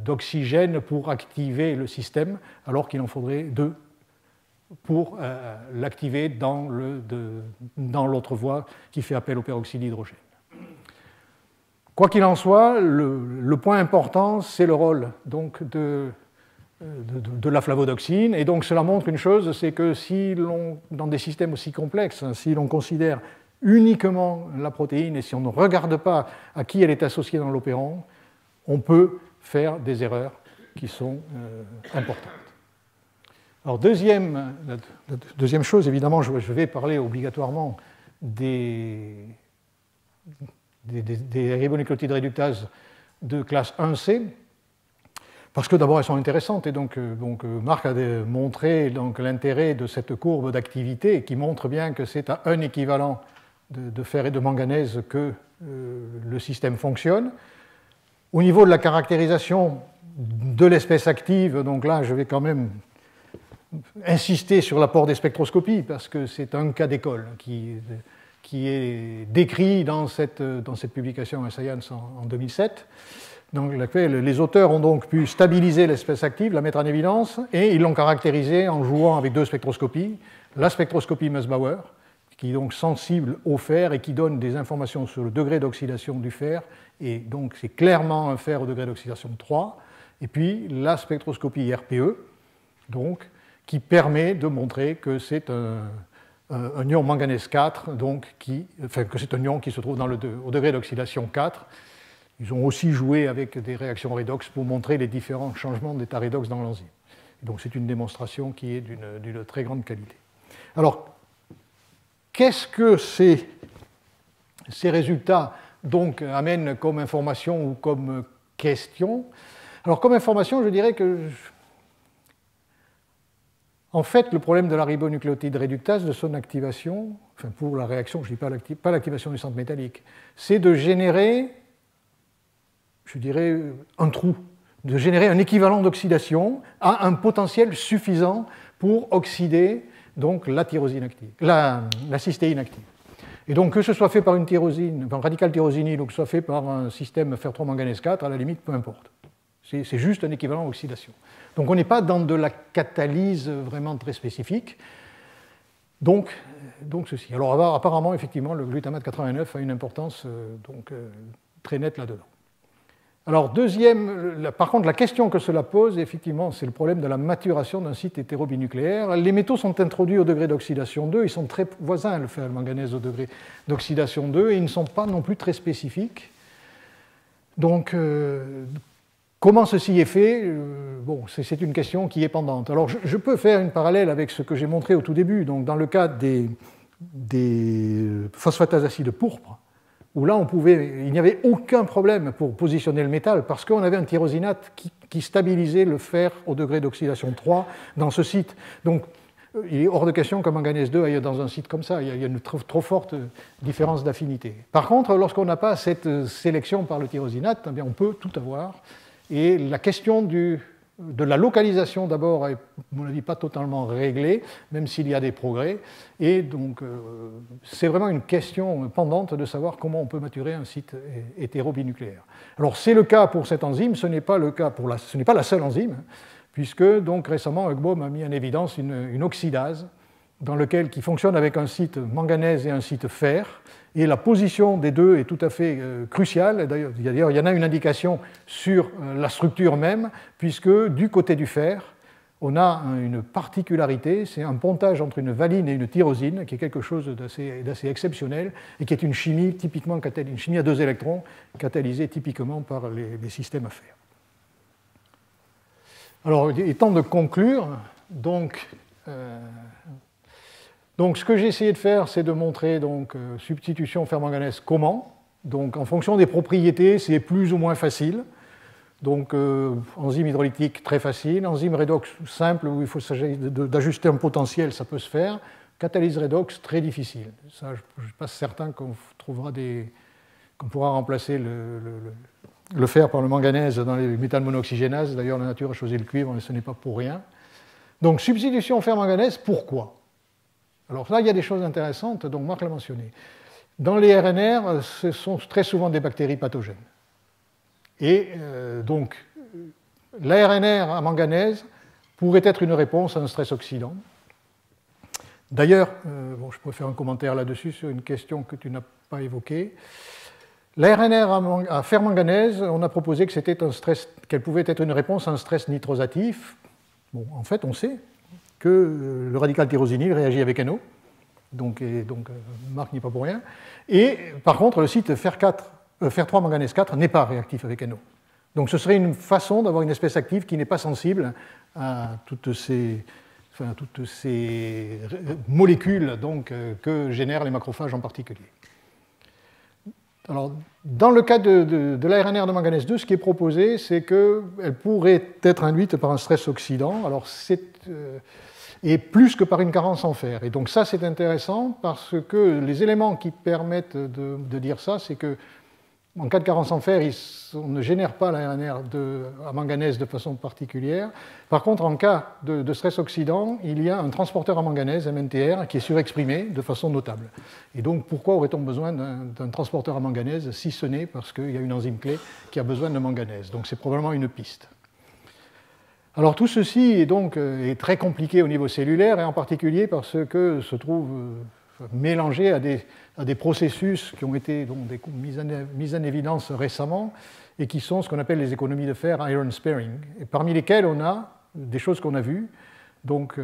d'oxygène pour activer le système, alors qu'il en faudrait 2 pour l'activer dans l'autre voie qui fait appel au peroxyde d'hydrogène. Quoi qu'il en soit, le point important, c'est le rôle donc, de la flavodoxine. Et donc cela montre une chose, c'est que dans des systèmes aussi complexes, si l'on considère uniquement la protéine et si on ne regarde pas à qui elle est associée dans l'opérant, on peut faire des erreurs qui sont importantes. Alors deuxième chose, évidemment, je vais parler obligatoirement des ribonucléotides réductases de classe 1C, parce que d'abord elles sont intéressantes, et donc Marc a montré l'intérêt de cette courbe d'activité qui montre bien que c'est à un équivalent de fer et de manganèse que le système fonctionne. Au niveau de la caractérisation de l'espèce active, donc là je vais quand même insister sur l'apport des spectroscopies, parce que c'est un cas d'école qui est décrit dans cette publication Science en 2007, dans laquelle les auteurs ont donc pu stabiliser l'espèce active, la mettre en évidence, et ils l'ont caractérisée en jouant avec 2 spectroscopies. La spectroscopie Mössbauer, qui est donc sensible au fer et qui donne des informations sur le degré d'oxydation du fer, et donc c'est clairement un fer au degré d'oxydation 3, et puis la spectroscopie RPE, donc, qui permet de montrer que c'est un ion manganèse 4, que c'est un ion qui se trouve au degré d'oxydation 4. Ils ont aussi joué avec des réactions redox pour montrer les différents changements d'état redox dans l'enzyme. Donc c'est une démonstration qui est d'une très grande qualité. Alors, qu'est-ce que ces résultats donc, amènent comme information ou comme question? Alors, comme information, je dirais que en fait, le problème de la ribonucléotide réductase, de son activation, enfin pour la réaction, je ne dis pas l'activation du centre métallique, c'est de générer, je dirais, un trou, de générer un équivalent d'oxydation à un potentiel suffisant pour oxyder donc, la cystéine active. Et donc, que ce soit fait par une tyrosine, un radical tyrosinyle, ou que ce soit fait par un système Fer3 manganèse 4, à la limite, peu importe. C'est juste un équivalent oxydation. Donc, on n'est pas dans de la catalyse vraiment très spécifique. Donc ceci. Alors, apparemment, effectivement, le glutamate 89 a une importance très nette là-dedans. Alors, par contre, la question que cela pose, effectivement, c'est le problème de la maturation d'un site hétérobinucléaire. Les métaux sont introduits au degré d'oxydation 2, ils sont très voisins, le fer et le manganèse, au degré d'oxydation 2, et ils ne sont pas non plus très spécifiques. Donc, comment ceci est fait? Bon, c'est une question qui est pendante. Alors, je peux faire une parallèle avec ce que j'ai montré au tout début. Donc, dans le cas des phosphatases acides pourpres, où là, il n'y avait aucun problème pour positionner le métal, parce qu'on avait un tyrosinate qui stabilisait le fer au degré d'oxydation 3 dans ce site. Donc, il est hors de question que manganèse 2 aille dans un site comme ça. Il y a une trop forte différence d'affinité. Par contre, lorsqu'on n'a pas cette sélection par le tyrosinate, eh bien, on peut tout avoir. Et la question de la localisation, d'abord, est, à mon avis, pas totalement réglée, même s'il y a des progrès. Et donc, c'est vraiment une question pendante de savoir comment on peut maturer un site hétérobinucléaire. Alors, c'est le cas pour cette enzyme, ce n'est pas la seule enzyme, puisque donc, récemment, Högbohm a mis en évidence une oxydase qui fonctionne avec un site manganèse et un site fer. Et la position des deux est tout à fait cruciale. D'ailleurs, il y en a une indication sur la structure même, puisque du côté du fer, on a une particularité, c'est un pontage entre une valine et une tyrosine, qui est quelque chose d'assez exceptionnel, et qui est une chimie typiquement une chimie à 2 électrons, catalysée typiquement par les systèmes à fer. Alors, il est temps de conclure. Donc, ce que j'ai essayé de faire, c'est de montrer substitution fer-manganèse comment. Donc, en fonction des propriétés, c'est plus ou moins facile. Donc, enzyme hydrolytique très facile, enzyme redox simple où il faut s'agir d'ajuster un potentiel, ça peut se faire. Catalyse redox très difficile. Ça, je ne suis pas certain qu'on pourra remplacer le fer par le manganèse dans les métals monooxygénases. D'ailleurs, la nature a choisi le cuivre, mais ce n'est pas pour rien. Donc, substitution fer-manganèse, pourquoi? Alors là, il y a des choses intéressantes, donc Marc l'a mentionné. Dans les RNR, ce sont très souvent des bactéries pathogènes. Et donc, l'ARNR à manganèse pourrait être une réponse à un stress oxydant. D'ailleurs, je pourrais faire un commentaire là-dessus sur une question que tu n'as pas évoquée. L'ARNR à fer manganèse, on a proposé qu'elle pouvait être une réponse à un stress nitrosatif. Bon, en fait, on sait que le radical tyrosinyle réagit avec NO, donc Marc n'y est pas pour rien. Et par contre, le site fer3 manganèse 4 n'est pas réactif avec NO. Donc ce serait une façon d'avoir une espèce active qui n'est pas sensible à toutes ces molécules que génèrent les macrophages en particulier. Alors, dans le cas de l'ARNR de manganèse 2, ce qui est proposé, c'est qu'elle pourrait être induite par un stress oxydant. Alors, et plus que par une carence en fer. Et donc ça, c'est intéressant parce que les éléments qui permettent de dire ça, c'est que en cas de carence en fer, on ne génère pas l'ARNR à manganèse de façon particulière. Par contre, en cas de stress oxydant, il y a un transporteur à manganèse, MNTR, qui est surexprimé de façon notable. Et donc, pourquoi aurait-on besoin d'un transporteur à manganèse, si ce n'est parce qu'il y a une enzyme clé qui a besoin de manganèse. Donc, c'est probablement une piste. Alors tout ceci est très compliqué au niveau cellulaire, et en particulier parce que se trouve mélangé à des processus qui ont été mis en évidence récemment, et qui sont ce qu'on appelle les économies de fer iron sparing, et parmi lesquelles on a des choses qu'on a vues. Donc,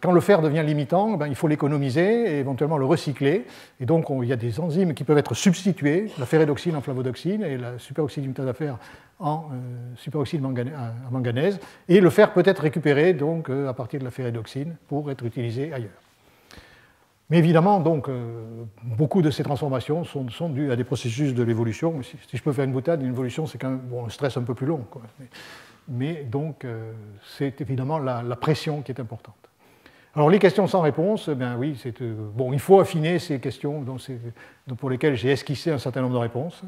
quand le fer devient limitant, il faut l'économiser et éventuellement le recycler. Et donc, il y a des enzymes qui peuvent être substituées, la ferredoxine en flavodoxine et la superoxydiméthane à fer en superoxyde à manganèse. Et le fer peut être récupéré à partir de la ferredoxine pour être utilisé ailleurs. Mais évidemment, beaucoup de ces transformations sont dues à des processus de l'évolution. Si je peux faire une boutade, une évolution, c'est quand même un stress un peu plus long, quoi. Mais donc, c'est évidemment la pression qui est importante. Alors, les questions sans réponse, oui, il faut affiner ces questions pour lesquelles j'ai esquissé un certain nombre de réponses.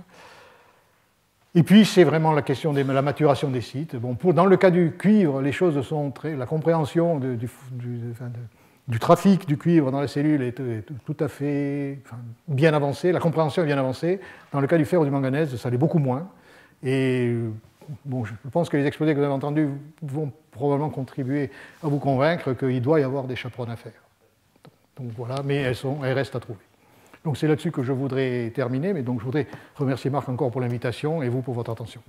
Et puis, c'est vraiment la question de la maturation des sites. Dans le cas du cuivre, les choses sont la compréhension du trafic du cuivre dans les cellules est tout à fait bien avancée, la compréhension est bien avancée. Dans le cas du fer ou du manganèse, ça l'est beaucoup moins. Et bon, je pense que les exposés que vous avez entendus vont probablement contribuer à vous convaincre qu'il doit y avoir des chaperones à faire. Donc voilà, mais elles restent à trouver. Donc c'est là-dessus que je voudrais terminer, mais donc je voudrais remercier Marc encore pour l'invitation et vous pour votre attention.